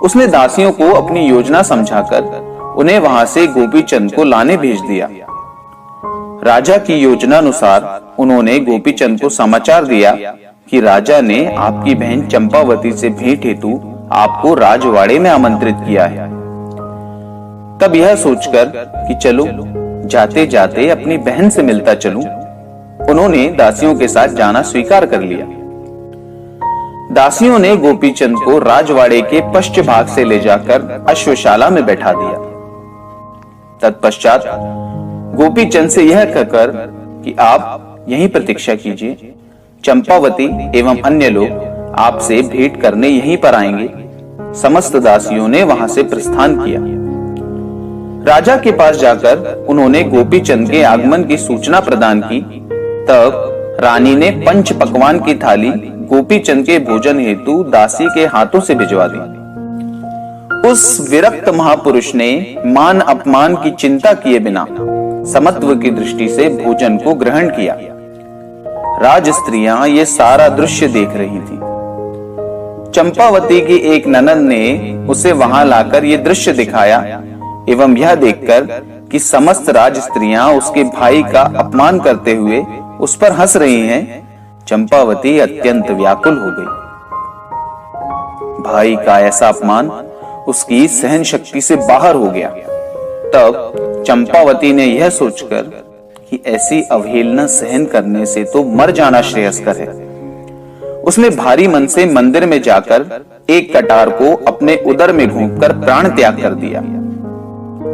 उसने दासियों को अपनी योजना समझाकर उन्हें वहां से गोपीचंद को लाने भेज दिया। राजा की योजना अनुसार उन्होंने गोपीचंद को समाचार दिया कि राजा ने आपकी बहन चंपावती से भेंट हेतु आपको राजवाड़े में आमंत्रित किया है। तब यह सोचकर कि चलो जाते जाते अपनी बहन से मिलता चलूं, उन्होंने दासियों के साथ जाना स्वीकार कर लिया। दासियों ने गोपीचंद को राजवाड़े के पश्चिम भाग से ले जाकर अश्वशाला में बैठा दिया। तत्पश्चात गोपीचंद से यह कहकर कि आप यहीं प्रतीक्षा कीजिए, चंपावती एवं अन्य लोग आपसे भेंट करने यहीं पर आएंगे। समस्त दासियों ने वहां से प्रस्थान किया। राजा के पास जाकर उन्होंने गोपीचंद के आगमन की सूचना प्रदान की। तब रानी ने पंच पकवान की थाली गोपीचंद के भोजन हेतु दासी के हाथों से भिजवा दी। उस विरक्त महापुरुष ने मान अपमान की चिंता किए बिना समत्व की दृष्टि से भोजन को ग्रहण किया। राज स्त्रियां ये सारा दृश्य देख रही थी। चंपावती की एक ननद ने उसे वहां लाकर ये दृश्य दिखाया एवं यह देखकर कि समस्त राज स्त्रियां उसके भाई का अपमान करते हुए उस पर हंस रही हैं, चंपावती अत्यंत व्याकुल हो गई। भाई का ऐसा अपमान उसकी सहन शक्ति से बाहर हो गया। तब चंपावती ने यह सोचकर कि ऐसी अवहेलना सहन करने से तो मर जाना श्रेयस्कर है, उसने भारी मन से मंदिर में जाकर एक कटार को अपने उदर में घोंपकर प्राण त्याग कर दिया।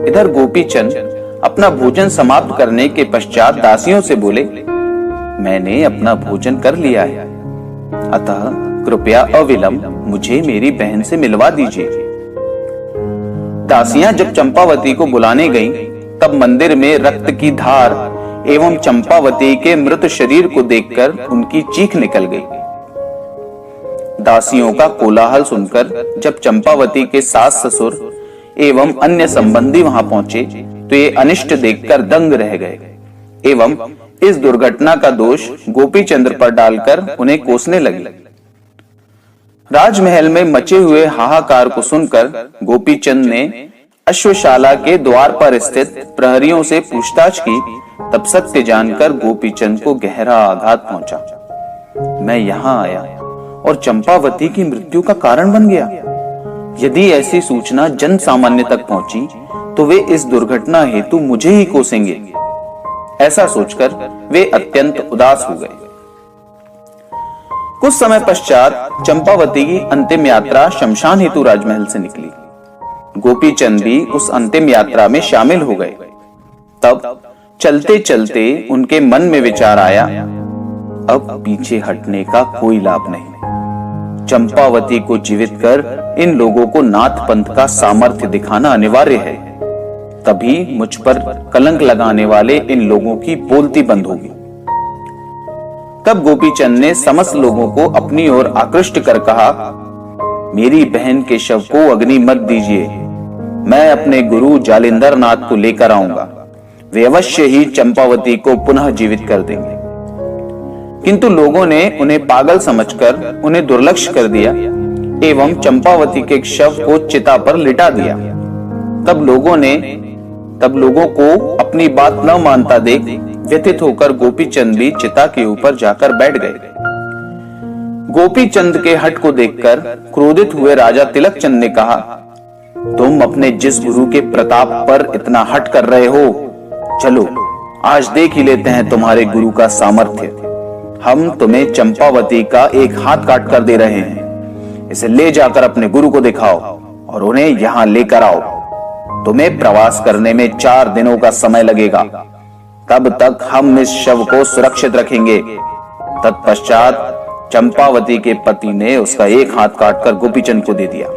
इधर गोपीचंद अपना भोजन समाप्त करने के पश्चात दासियों से बोले, मैंने अपना भोजन कर लिया है, अतः कृपया अविलंब मुझे मेरी बहन से मिलवा दीजिए। दासियां जब चंपावती को बुलाने गईं, तब मंदिर में रक्त की धार एवं चंपावती के मृत शरीर को देखकर उनकी चीख निकल गई। दासियों का कोलाहल सुनकर जब चंपावती के सास ससुर एवं अन्य संबंधी वहां पहुंचे तो ये अनिष्ट देखकर दंग रह गए एवं इस दुर्घटना का दोष गोपीचंद्र पर डालकर उन्हें कोसने लगे। राजमहल में मचे हुए हाहाकार को सुनकर गोपीचंद ने अश्वशाला के द्वार पर स्थित प्रहरियों से पूछताछ की। तब सत्य जानकर गोपीचंद को गहरा आघात पहुंचा। मैं यहां आया और चंपावती की मृत्यु का कारण बन गया। यदि ऐसी सूचना जन सामान्य तक पहुंची तो वे इस दुर्घटना हेतु मुझे ही कोसेंगे। ऐसा सोचकर वे अत्यंत उदास हो गए। कुछ समय पश्चात चंपावती की अंतिम यात्रा शमशान हेतु राजमहल से निकली। गोपीचंद भी उस अंतिम यात्रा में शामिल हो गए। तब चलते चलते उनके मन में विचार आया, अब पीछे हटने का कोई लाभ नहीं। चंपावती को जीवित कर इन लोगों को नाथ पंथ का सामर्थ्य दिखाना अनिवार्य है, तभी मुझ पर कलंक लगाने वाले इन लोगों की बोलती बंद होगी। तब गोपीचंद ने समस्त लोगों को अपनी ओर आकृष्ट कर कहा, मेरी बहन के शव को अग्नि मत दीजिए, मैं अपने गुरु जालिंधर नाथ को लेकर आऊंगा, वे अवश्य ही चंपावती को पुनः जीवित कर देंगे। किंतु लोगों ने उन्हें पागल समझकर उन्हें दुर्लक्ष्य कर दिया एवं चंपावती के शव को चिता पर लिटा दिया। तब लोगों को अपनी बात न मानता देख व्यथित होकर गोपीचंद भी चिता के ऊपर जाकर बैठ गए। गोपीचंद के हठ को देखकर क्रोधित हुए राजा तिलकचंद ने कहा, तुम अपने जिस गुरु के प्रताप पर इतना हठ कर रहे हो, चलो आज देख ही लेते हैं तुम्हारे गुरु का सामर्थ्य। हम तुम्हें चंपावती का एक हाथ काट कर दे रहे हैं, इसे ले जाकर अपने गुरु को दिखाओ और उन्हें यहां लेकर आओ। तुम्हें प्रवास करने में 4 दिनों का समय लगेगा, तब तक हम इस शव को सुरक्षित रखेंगे। तत्पश्चात चंपावती के पति ने उसका एक हाथ काटकर गोपीचंद को दे दिया।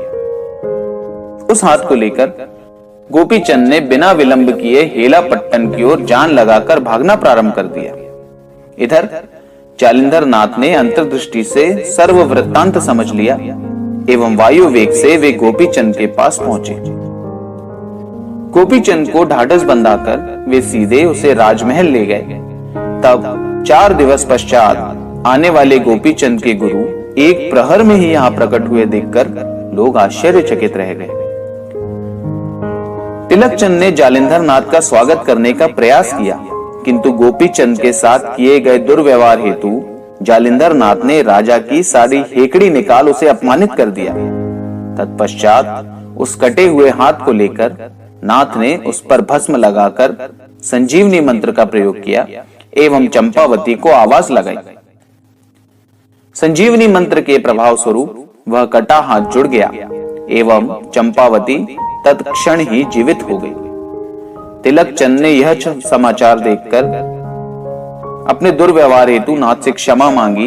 उस हाथ को लेकर गोपीचंद ने बिना विलंब किए हेलापट्टन की ओर जान लगाकर भागना प्रारंभ कर दिया। इधर जालिंधर नाथ ने अंतर्दृष्टि से सर्व वृत्तांत समझ लिया एवं वायु वेग से वे गोपीचंद के पास पहुंचे। गोपीचंद को ढाढ़स बंधाकर वे सीधे उसे राजमहल ले गए। तब 4 दिवस पश्चात आने वाले गोपीचंद के गुरु एक प्रहर में ही यहां प्रकट हुए देखकर लोग आश्चर्यचकित रह गए। तिलकचंद ने जालिंधर नाथ का स्वागत करने का प्रयास किया, किंतु गोपीचंद के साथ किए गए दुर्व्यवहार हेतु जालिंधर नाथ ने राजा की सारी हेकड़ी निकाल उसे अपमानित कर दिया। तत्पश्चात उस कटे हुए हाथ को लेकर नाथ ने उस पर भस्म लगाकर संजीवनी मंत्र का प्रयोग किया एवं चंपावती को आवाज लगाई। संजीवनी मंत्र के प्रभाव स्वरूप वह कटा हाथ जुड़ गया एवं चंपावती तत्क्षण ही जीवित हो गई। तिलकचंद ने यह समाचार देखकर अपने दुर्व्यवहार हेतु नाथ से क्षमा मांगी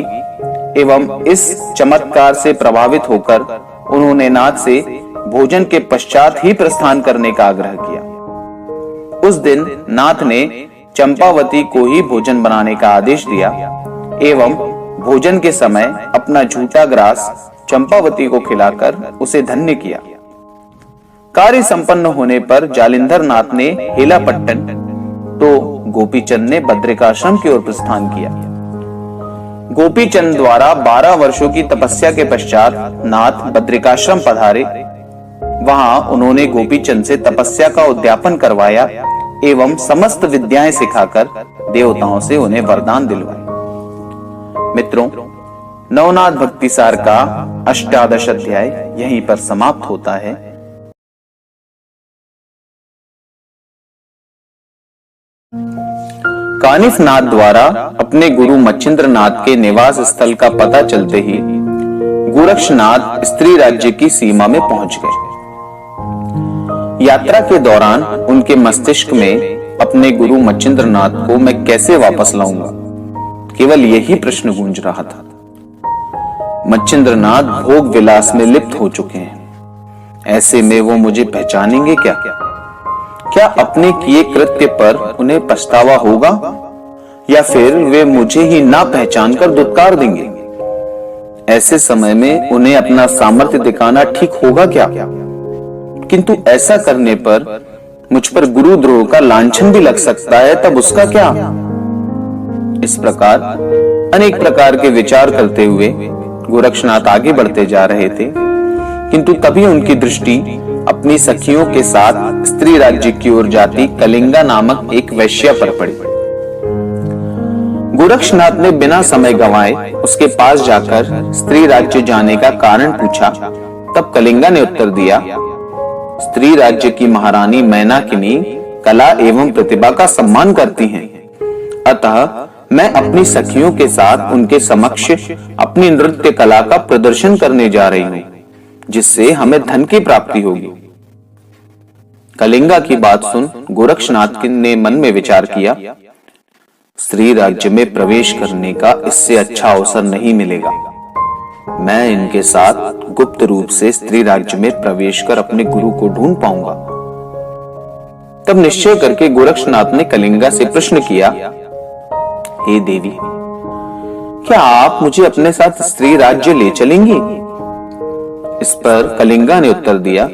एवं इस चमत्कार से प्रभावित होकर उन्होंने नाथ से भोजन के पश्चात ही प्रस्थान करने का आग्रह किया। उस दिन नाथ ने चंपावती को ही भोजन बनाने का आदेश दिया एवं भोजन के समय अपना झूठा ग्रास चंपावती को खिलाकर उसे धन्य किया। कार्य संपन्न होने पर जालिंधर नाथ ने हेलापट्टन तो गोपीचंद ने बद्रिकाश्रम की ओर प्रस्थान किया। गोपीचंद द्वारा 12 वर्षों की तपस्या के पश्चात नाथ बद्रिकाश्रम पधारे। वहां उन्होंने गोपीचंद से तपस्या का उद्यापन करवाया एवं समस्त विद्याएं सिखाकर देवताओं से उन्हें वरदान दिलवाए। मित्रों, नवनाथ भक्ति सार का 18 अध्याय यहीं पर समाप्त होता है। कानिफ नाथ द्वारा अपने गुरु मच्छिंद्र नाथ के निवास स्थल का पता चलते ही गोरक्षनाथ स्त्री राज्य की सीमा में पहुंच गए। यात्रा के दौरान उनके मस्तिष्क में अपने गुरु मच्छिंद्र नाथ को मैं कैसे वापस लाऊंगा, केवल यही प्रश्न गूंज रहा था। मच्छिंद्र नाथ भोग विलास में लिप्त हो चुके हैं। ऐसे में वो मुझे पहचानेंगे क्या? क्या अपने किए कृत्य पर उन्हें पछतावा होगा या फिर वे मुझे ही ना पहचान कर दुत्कार देंगे? ऐसे समय में उन्हें अपना सामर्थ्य दिखाना ठीक होगा क्या? किंतु ऐसा करने पर मुझ पर गुरुद्रोह का लांछन भी लग सकता है, तब उसका क्या? इस प्रकार अनेक प्रकार के विचार करते हुए गोरक्षनाथ आगे बढ़ते जा रहे थे, किंतु तभी उनकी दृष्टि अपनी सखियों के साथ स्त्री राज्य की ओर जाती कलिंगा नामक एक वैश्या पर पड़ी। गोरक्षनाथ ने बिना समय गंवाए उसके पास जाकर स्त्री राज्य जाने का कारण पूछा। तब कलिंगा ने उत्तर दिया, स्त्री राज्य की महारानी मैनाकिनी कला एवं प्रतिभा का सम्मान करती हैं, अतः मैं अपनी सखियों के साथ उनके समक्ष अपनी नृत्य कला का प्रदर्शन करने जा रही हूं, जिससे हमें धन की प्राप्ति होगी। कलिंगा की बात सुन गोरक्षनाथ ने मन में विचार किया, स्त्री राज्य में प्रवेश करने का इससे अच्छा अवसर नहीं मिलेगा। मैं इनके साथ गुप्त रूप से स्त्री राज्य में प्रवेश कर अपने गुरु को ढूंढ पाऊंगा। तब निश्चय करके गोरक्षनाथ ने कलिंगा से प्रश्न किया, हे देवी, क्या आप मुझे अपने साथ स्त्री राज्य ले चलेंगी? इस पर कलिंगा ने उत्तर दिया,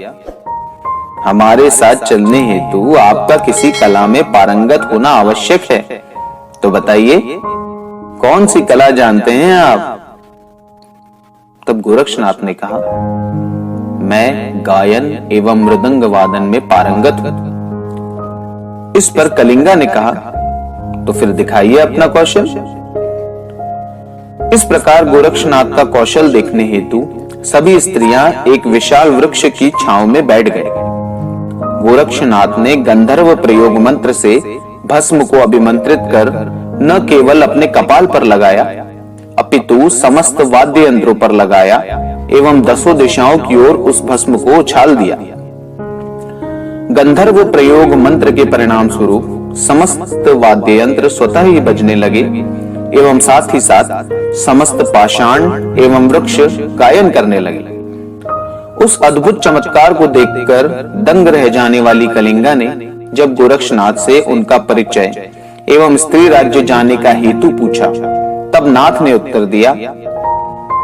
हमारे साथ चलने हेतु आपका किसी कला में पारंगत होना आवश्यक है। तो बताइए, कौन सी कला जानते हैं आप? तब गोरक्षनाथ ने कहा, मैं गायन एवं मृदंग वादन में पारंगत हूं। इस पर कलिंगा ने कहा, तो फिर दिखाइए अपना कौशल। इस प्रकार गोरक्षनाथ का कौशल देखने हेतु सभी स्त्रियां एक विशाल वृक्ष की छांव में बैठ गए। गोरक्षनाथ ने गंधर्व प्रयोग मंत्र से भस्म को अभिमंत्रित कर न केवल अपने कपाल पर लगाया, अपितु समस्त वाद्य यंत्रों पर लगाया एवं 10 दिशाओं की ओर उस भस्म को उछाल दिया। गंधर्व प्रयोग मंत्र के परिणाम स्वरूप समस्त वाद्य यंत्र स्वतः ही बजने लगे एवं साथ ही साथ समस्त पाषाण एवं वृक्ष गायन करने लगे। उस अद्भुत चमत्कार को देखकर दंग रह जाने वाली कलिंगा ने जब गोरक्षनाथ से उनका परिचय एवं स्त्री राज्य जाने का हेतु पूछा, तब नाथ ने उत्तर दिया,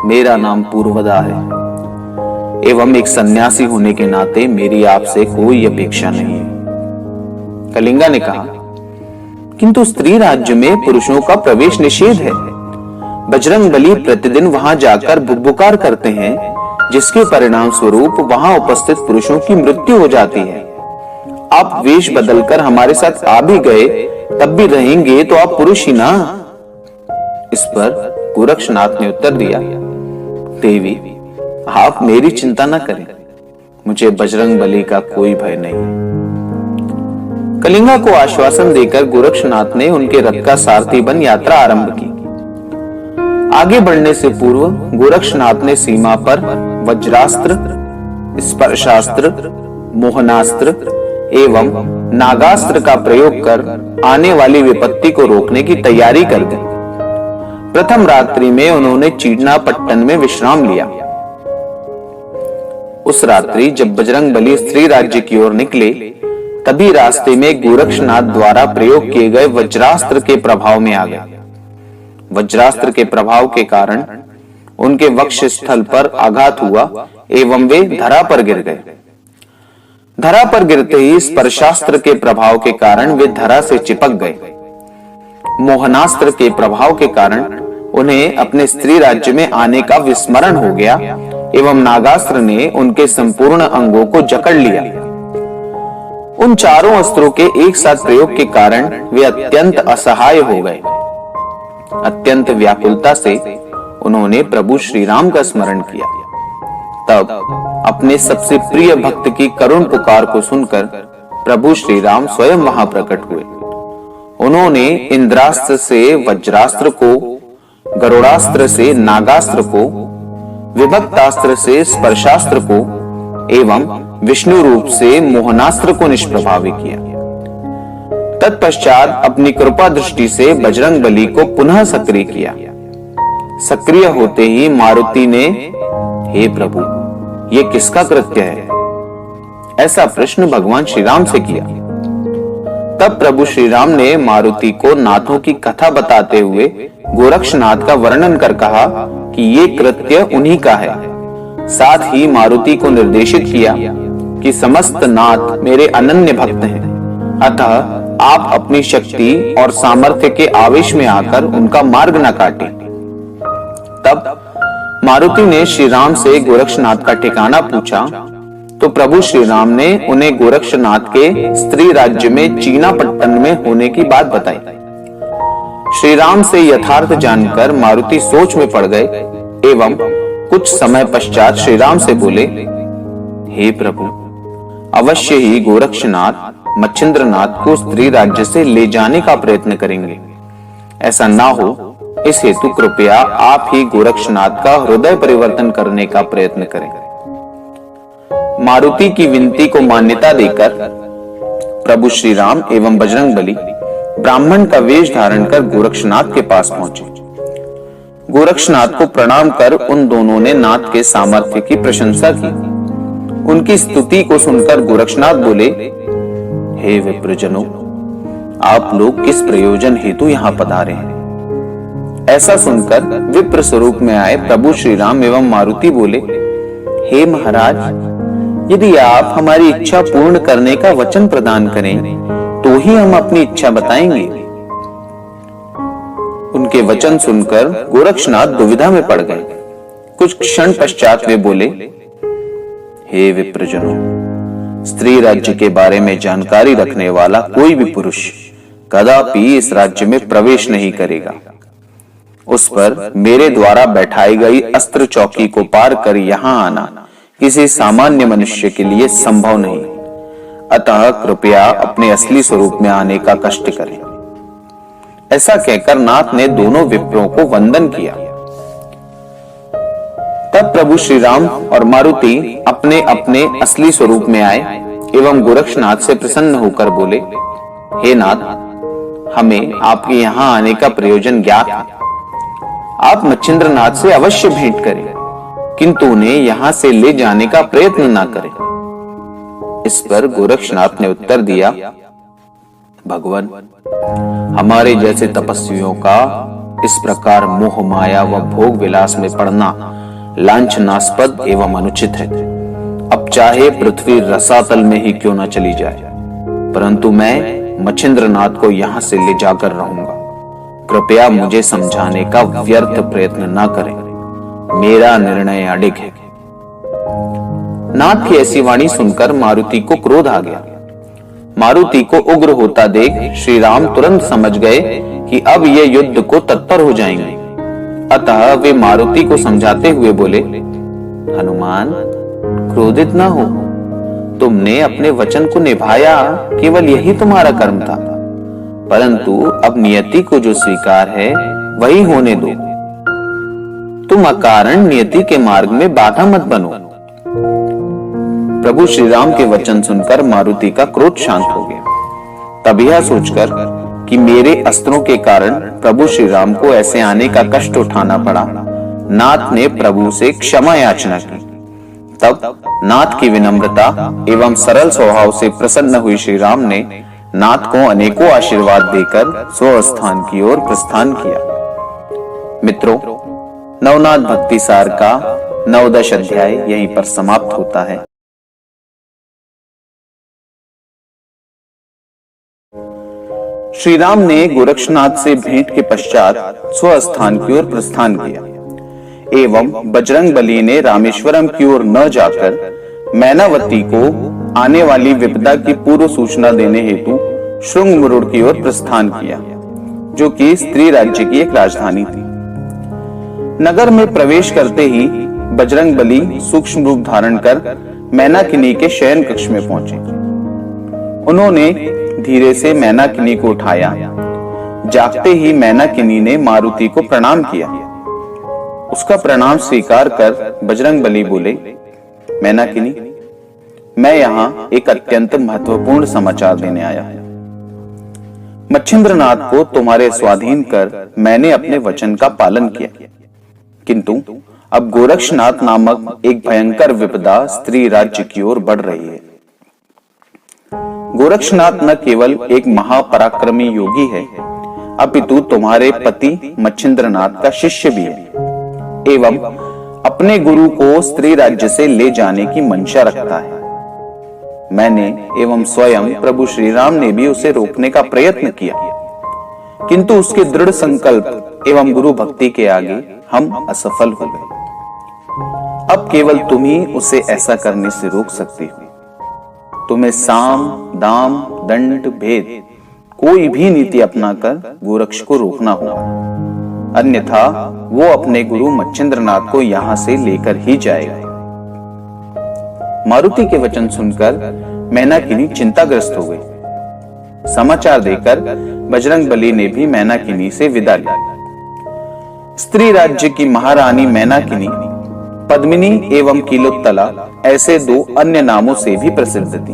मेरा नाम पूर्वदा है एवं एक सन्यासी होने के नाते मेरी आपसे कोई अपेक्षा नहीं है। कलिंगा ने कहा, किंतु स्त्री राज्य में पुरुषों का प्रवेश निषेध है। बजरंगबली प्रतिदिन वहां जाकर बुकबुकार करते हैं, जिसके परिणाम स्वरूप वहां उपस्थित पुरुषों की मृत्यु हो जाती है। आप वेश बदलकर हमारे साथ आ भी गए, तब भी रहेंगे तो आप पुरुष ही ना। इस पर गोरक्षनाथ ने उत्तर दिया, देवी, आप मेरी चिंता न करें, मुझे बजरंगबली का कोई भय नहीं। कलिंगा को आश्वासन देकर गोरक्षनाथ ने उनके रथ का सारथी बन यात्रा आरंभ की। आगे बढ़ने से पूर्व गोरक्षनाथ ने सीमा पर वज्रास्त्र, स्पर्शास्त्र, मोहनास्त्र एवं नागास्त्र का प्रयोग कर आने वाली विपत्ति को रोकने की तैयारी कर दी। प्रथम रात्रि में उन्होंने चीड़नापट्टन में विश्राम लिया। उस रात्रि जब बजरंगबली स्त्री राज्य की ओर निकले, तभी रास्ते में गोरक्षनाथ द्वारा प्रयोग किए गए वज्रास्त्र के प्रभाव में आ गए। वज्रास्त्र के प्रभाव के कारण उनके वक्ष स्थल पर आघात हुआ एवं वे धरा पर गिर गए। धरा पर गिरते ही स्पर्शास्त्र के प्रभाव के कारण वे धरा से चिपक गए। मोहनास्त्र के प्रभाव के कारण उन्हें अपने स्त्री राज्य में आने का विस्मरण हो गया एवं नागास्त्र ने उनके संपूर्ण अंगों को जकड़ लिया। उन चारों अस्त्रों के एक साथ प्रयोग के कारण वे अत्यंत असहाय हो गए। अत्यंत व्याकुलता से उन्होंने प्रभु श्री राम का स्मरण किया। तब अपने सबसे प्रिय भक्त की करुण पुकार को सुनकर प्रभु श्री राम स्वयं वहां प्रकट हुए। उन्होंने इंद्रास्त्र से वज्रास्त्र को, गरुड़ास्त्र से नागास्त्र को, विभक्तास्त्र से स्पर्शास्त्र को एवं विष्णु रूप से मोहनास्त्र को निष्प्रभावी किया। तत्पश्चात अपनी कृपा दृष्टि से बजरंग बली को पुनः सक्रिय किया। सक्रिय होते ही मारुति ने, हे प्रभु, ये किसका कृत्य है, ऐसा प्रश्न भगवान श्री राम से किया। तब प्रभु श्री राम ने मारुति को नाथों की कथा बताते हुए गोरक्षनाथ का वर्णन कर कहा कि ये कृत्य उन्हीं का है। साथ ही मारुति को निर्देशित किया कि समस्त नाथ मेरे अनन्य भक्त हैं, अतः आप अपनी शक्ति और सामर्थ्य के आवेश में आकर उनका मार्ग न काटें। तब मारुति ने श्री राम से गोरक्षनाथ का ठिकाना पूछा तो प्रभु श्री राम ने उन्हें गोरक्षनाथ के स्त्री राज्य में चीनापट्टन में होने की बात बताई। श्री राम से यथार्थ जानकर मारुति सोच में पड़ गए एवं कुछ समय पश्चात श्री राम से बोले, हे प्रभु, अवश्य ही गोरक्षनाथ मच्छिंद्रनाथ को स्त्री राज्य से ले जाने का प्रयत्न करेंगे। ऐसा ना हो, इस हेतु कृपया आप ही गोरक्षनाथ का हृदय परिवर्तन करने का प्रयत्न करें। मारुति की विनती को मान्यता देकर प्रभु श्री राम एवं बजरंग बली ब्राह्मण का वेश धारण कर गोरक्षनाथ के पास पहुंचे। गोरक्षनाथ को प्रणाम कर उन दोनों ने नाथ के सामर्थ्य की प्रशंसा की। उनकी स्तुति को सुनकर गोरक्षनाथ बोले, हे विप्रजनों, आप लोग किस प्रयोजन हेतु यहाँ पधारे हैं? ऐसा सुनकर विप्र स्वरूप में आए प्रभु श्री राम एवं मारुति बोले, हे महाराज, यदि आप हमारी इच्छा पूर्ण करने का वचन प्रदान करें तो ही हम अपनी इच्छा बताएंगे। उनके वचन सुनकर गोरक्षनाथ दुविधा में पड़ गए। कुछ क्षण पश्चात वे बोले, हे विप्रजनों, स्त्री राज्य के बारे में जानकारी रखने वाला कोई भी पुरुष कदापि इस राज्य में प्रवेश नहीं करेगा। उस पर मेरे द्वारा बैठाई गई अस्त्र चौकी को पार कर यहाँ आना किसी सामान्य मनुष्य के लिए संभव नहीं। अतः कृपया अपने असली स्वरूप में आने का कष्ट करें। ऐसा कहकर नाथ ने दोनों विप्रों को वंदन किया। तब प्रभु श्री राम और मारुति अपने अपने असली स्वरूप में आए एवं गोरक्षनाथ से प्रसन्न होकर बोले, हे नाथ, हमें आपके यहाँ आने का प्रयोजन ज्ञात है। आप मच्छिंद्रनाथ से अवश्य भेंट करें, किंतु उन्हें यहां से ले जाने का प्रयत्न ना करें। इस पर गोरक्षनाथ ने उत्तर दिया, भगवान, हमारे जैसे तपस्वियों का इस प्रकार मोह माया व भोग विलास में पड़ना लांछनास्पद एवं अनुचित है। अब चाहे पृथ्वी रसातल में ही क्यों न चली जाए, परंतु मैं मच्छिंद्रनाथ को यहां से ले जाकर रहूंगा। कृपया मुझे समझाने का व्यर्थ प्रयत्न न करें, मेरा निर्णय अडिग है। नाथ की ऐसी वाणी सुनकर मारुति को क्रोध आ गया। मारुति को उग्र होता देख श्री राम तुरंत समझ गए कि अब ये युद्ध को तत्पर हो जाएंगे। अतः वे मारुति को समझाते हुए बोले, हनुमान, क्रोधित ना हो, तुमने अपने वचन को निभाया, केवल यही तुम्हारा कर्म था। परंतु अब नियति को जो स्वीकार है वही होने दो। तुम अकारण नियति के मार्ग में बाधा मत बनो। प्रभु श्री राम के वचन सुनकर मारुति का क्रोध शांत हो गया। तब यह सोचकर कि मेरे अस्त्रों के कारण प्रभु श्री राम को ऐसे आने का कष्ट उठाना पड़ा, नाथ ने प्रभु से क्षमा याचना की। तब नाथ की विनम्रता एवं सरल स्वभाव से प्रसन्न हुई श्री राम ने नाथ को अनेकों आशीर्वाद देकर स्वस्थान की ओर प्रस्थान किया। मित्रों, नवनाथ भक्ति सार का 9-10 अध्याय यहीं पर समाप्त होता है। श्री राम ने गोरक्षनाथ से भेंट के पश्चात स्वस्थान की ओर प्रस्थान किया एवं बजरंगबली ने रामेश्वरम की ओर न जाकर मैनावती को आने वाली विपदा की पूर्व सूचना देने हेतु श्रृंगमुरुड़ की ओर प्रस्थान किया, जो कि स्त्री राज्य की एक राजधानी थी। नगर में प्रवेश करते ही बजरंगबली सूक्ष्म रूप धारण कर मैनाकिनी के शयन कक्ष में पहुंचे। उन्होंने धीरे से मैनाकिनी को उठाया। जागते ही मैनाकिनी ने मारुति को प्रणाम किया। उसका प्रणाम स्वीकार कर बजरंगबली बोले, मैनाकिनी, मैं यहाँ एक अत्यंत महत्वपूर्ण समाचार देने आया हूं। मच्छिंद्रनाथ को तुम्हारे स्वाधीन कर मैंने अपने वचन का पालन किया, किंतु अब गोरक्षनाथ नामक एक भयंकर विपदा स्त्री राज्य की ओर बढ़ रही है। गोरक्षनाथ न केवल एक महापराक्रमी योगी है, अपितु तुम्हारे पति मच्छिंद्रनाथ का शिष्य भी है एवं अपने गुरु को स्त्री राज्य से ले जाने की मंशा रखता है। मैंने एवं स्वयं प्रभु श्री राम ने भी उसे रोकने का प्रयत्न किया, किंतु उसके दृढ़ संकल्प एवं गुरु भक्ति के आगे हम असफल हो गए। अब केवल तुम ही उसे ऐसा करने से रोक सकती हो। तुम्हें साम, दाम, दंड, भेद कोई भी नीति अपनाकर गोरक्ष को रोकना होगा, अन्यथा वो अपने गुरु मच्छिंद्रनाथ को यहां से लेकर ही जाएगा। मारुति के वचन सुनकर मैनाकिनी चिंताग्रस्त हो गई। समाचार देकर बजरंगबली ने भी मैनाकिनी से विदा ली। स्त्री राज्य की महारानी मैनाकिनी पद्मिनी एवं कीलोत्तला ऐसे दो अन्य नामों से भी प्रसिद्ध थी।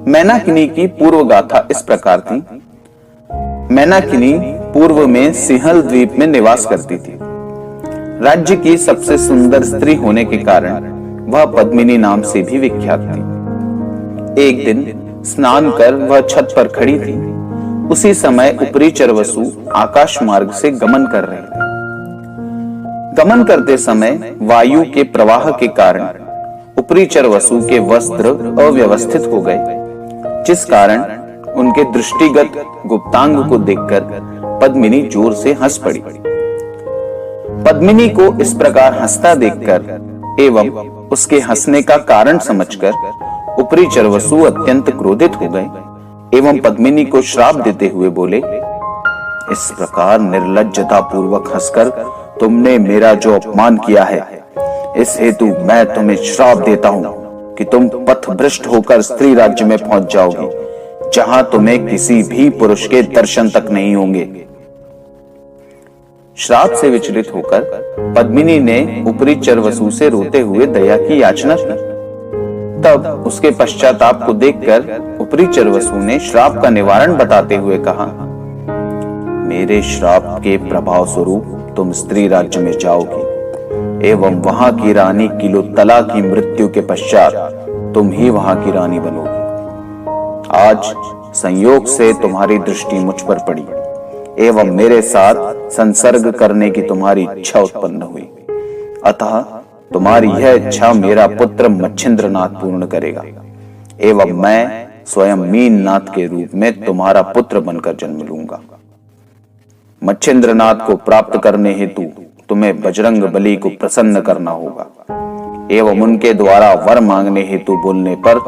मैनाकिनी की पूर्व गाथा इस प्रकार थी। मैनाकिनी पूर्व में सिंहल द्वीप में निवास करती थी। राज्य की सबसे सुंदर स्त्री होने के कारण वह पद्मिनी नाम से भी विख्यात थी। एक दिन स्नान कर वह छत पर खड़ी थी। उसी समय ऊपरी चरवसु आकाश मार्ग से गमन कर रहे थे। गमन करते समय वायु के प्रवाह के कारण ऊपरी चरवसु के वस्त्र अव्यवस्थित हो गए, जिस कारण उनके दृष्टिगत गुप्तांग को देखकर पद्मिनी जोर से हंस पड़ी। पद्मिनी को इस प्रकार हंसता देखकर एवं उसके हंसने का कारण समझकर ऊपरी चरवसु अत्यंत क्रोधित हो गए एवं पद्मिनी को श्राप देते हुए बोले, इस प्रकार निर्लज्जता पूर्वक हंसकर तुमने मेरा जो अपमान किया है, इस हेतु मैं तुम्हें श्राप देता हूं कि तुम पथभ्रष्ट होकर स्त्री राज्य में पहुंच जाओगी, जहां तुम्हें किसी भी पुरुष के दर्शन तक नहीं होंगे। श्राप से विचलित होकर पद्मिनी ने ऊपरी चरवसु से रोते हुए दया की याचना की। तब उसके पश्चाताप को देखकर ऊपरी चरवसु ने श्राप का निवारण बताते हुए कहा, मेरे श्राप के प्रभाव स्वरूप तुम स्त्री राज्य में जाओगी एवं वहां की रानी कीलोत्तला की मृत्यु के पश्चात तुम ही वहां की रानी बनोगी। आज संयोग से तुम्हारी दृष्टि मुझ पर पड़ी एवं मेरे साथ संसर्ग करने की तुम्हारी इच्छा उत्पन्न हुई, अतः तुम्हारी यह इच्छा मेरा पुत्र मच्छिंद्रनाथ पूर्ण करेगा एवं मैं स्वयं मीननाथ के रूप में तुम्हारा पुत्र बनकर जन्म लूंगा। मच्छिंद्रनाथ को प्राप्त करने हेतु तुम्हें बजरंगबली को प्रसन्न करना होगा एवं उनके द्वारा वर मांगने हेतु बोलने पर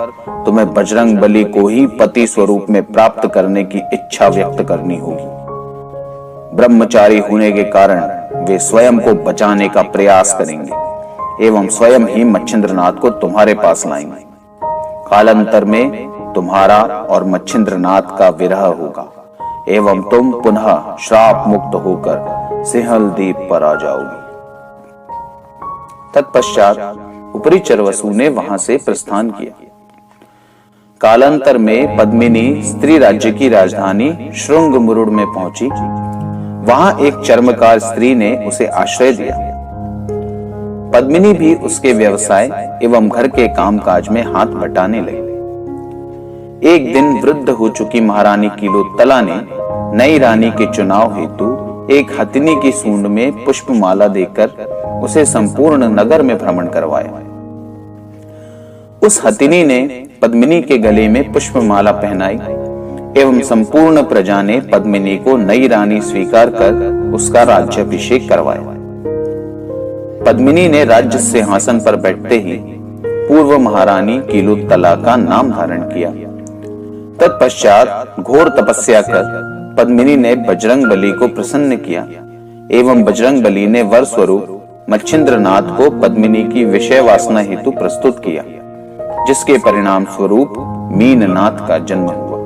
तुम्हें बजरंगबली को ही पति स्वरूप में प्राप्त करने की इच्छा व्यक्त करनी होगी। ब्रह्मचारी होने के कारण वे स्वयं को बचाने का प्रयास करेंगे एवं स्वयं ही मच्छिंद्रनाथ को तुम्हारे पास लाएंगे। कालांतर में तुम्हारा और मच्छिंद्रनाथ का विरह होगा एवं तुम पुनः श्राप मुक्त होकर सिंहल द्वीप पर आ जाओगी। तत्पश्चात ऊपरी चरवसु ने वहां से प्रस्थान किया। कालांतर में पद्मिनी स्त्री राज्य की राजधानी श्रृंगमुरुड़ में पहुंची। वहां एक चर्मकार स्त्री ने उसे आश्रय दिया। पद्मिनी भी उसके व्यवसाय एवं घर के कामकाज में हाथ बटाने लगी। एक दिन वृद्ध हो चुकी महारानी कीलोत्तला ने नई रानी के चुनाव हेतु एक हथिनी की सूंड में पुष्पमाला देकर उसे संपूर्ण नगर में भ्रमण करवाया। उस हथिनी ने पद्मिनी के गले में पुष्पमाला पहनाई एवं संपूर्ण प्रजा ने पद्मिनी को नई रानी स्वीकार कर उसका राज्याभिषेक करवाया। पद्मिनी ने राज्य सिंहासन पर बैठते ही पूर्व महारानी कीलुत्तला का नाम धारण किया। तत्पश्चात घोर तपस्या कर पद्मिनी ने बजरंग बली को प्रसन्न किया एवं बजरंग बली ने वर स्वरूप मच्छिंद्रनाथ को पद्मिनी की विषय वासना हेतु प्रस्तुत किया, जिसके परिणाम स्वरूप मीननाथ का जन्म हुआ।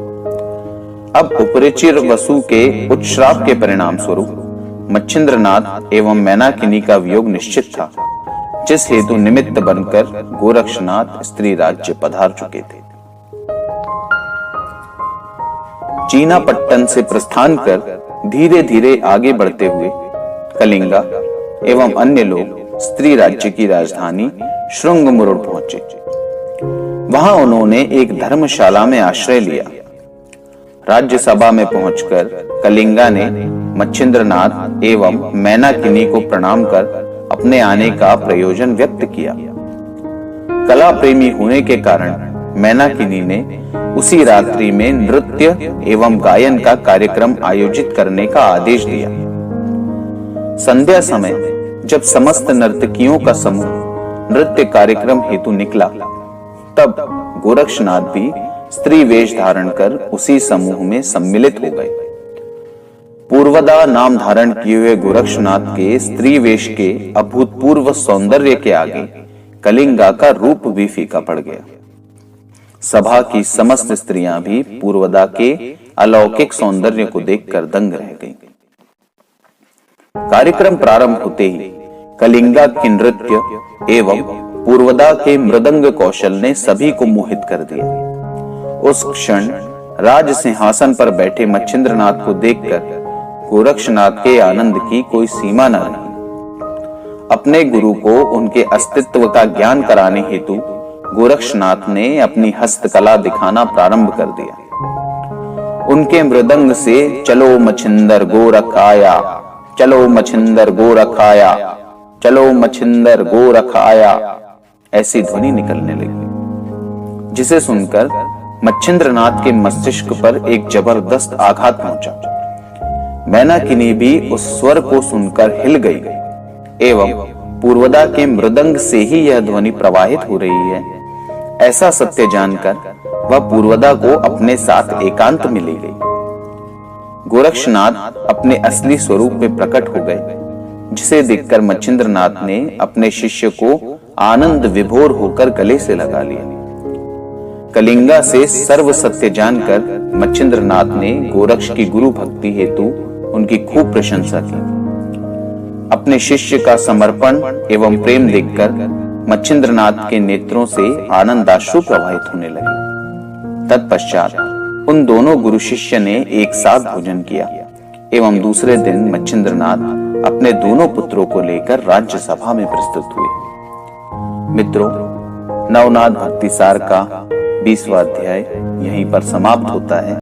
अब उपरिचिर वसु के उत्श्राप के परिणाम स्वरूप मच्छिंद्रनाथ एवं मैनाकिनी का वियोग निश्चित था, जिस हेतु निमित्त बनकर गोरक्षनाथ स्त्री राज्य पधार चुके थे। चीनापट्टन से प्रस्थान कर धीरे धीरे आगे बढ़ते हुए कलिंगा एवं अन्य लोग स्त्री राज्य की राजधानी श्रृंगमुरुड पहुंचे। वहां उन्होंने एक धर्मशाला में आश्रय लिया। राज्यसभा में पहुंचकर कलिंगा ने मच्छिंद्रनाथ एवं मैनाकिनी को प्रणाम कर अपने आने का प्रयोजन व्यक्त किया। कला प्रेमी होने के कारण मैनाकिनी ने उसी रात्रि में नृत्य एवं गायन का कार्यक्रम आयोजित करने का आदेश दिया। संध्या समय जब समस्त नर्तकियों का समूह नृत्य कार्यक्रम हेतु निकला, तब गोरक्षनाथ भी स्त्री वेश धारण कर उसी समूह में सम्मिलित हो गए। पूर्वदा नाम धारण किए हुए गोरक्षनाथ के स्त्री वेश के अभूतपूर्व सौंदर्य के आगे कलिंगा का रूप भी फीका पड़ गया। सभा की समस्त स्त्रियां भी पूर्वदा के अलौकिक सौंदर्य को देखकर दंग रह गईं। कार्यक्रम प्रारंभ होते ही कलिंगा की नृत्य एवं पूर्वदा के मृदंग कौशल ने सभी को मोहित कर दिया। उस क्षण राज सिंहासन पर बैठे मच्छिंद्रनाथ को देखकर गोरक्षनाथ के आनंद की कोई सीमा न रही। अपने गुरु को उनके अस्तित्व का ज्ञान कराने हेतु गोरक्षनाथ ने अपनी हस्तकला दिखाना प्रारंभ कर दिया। उनके मृदंग से चलो मच्छिंदर गोरख आया, चलो मच्छिंदर गोरख आया, चलो मच्छिंदर गोरख आया, ऐसी ध्वनि निकलने लगी, जिसे सुनकर मच्छिंद्रनाथ के मस्तिष्क पर एक जबरदस्त आघात पहुंचा। मैनाकिनी भी उस स्वर को सुनकर हिल गई एवं पूर्वदा के मृदंग से ही यह ध्वनि प्रवाहित हो रही है, ऐसा सत्य जानकर वह पूर्वदा को अपने साथ एकांत में ले गई। गोरक्षनाथ अपने असली स्वरूप में प्रकट हो गए, जिसे देखकर मच्छिंद्रनाथ ने अपने शिष्य को आनंद विभोर होकर गले से लगा लिया। कलिंगा से सर्व सत्य जानकर मच्छिंद्रनाथ ने गोरक्ष की गुरु भक्ति हेतु उनकी खूब प्रशंसा की। अपने शिष्य का समर्पण एवं प्रेम देखकर मच्छिंद्रनाथ के नेत्रों से आनंदाश्रु प्रवाहित होने लगे। तत्पश्चात उन दोनों गुरु शिष्य ने एक साथ भोजन किया एवं दूसरे दिन मच्छिंद्रनाथ अपने दोनों पुत्रों को लेकर राज्यसभा में प्रस्तुत हुए। मित्रों, नवनाथ भक्ति सार का 20वां अध्याय यहीं पर समाप्त होता है।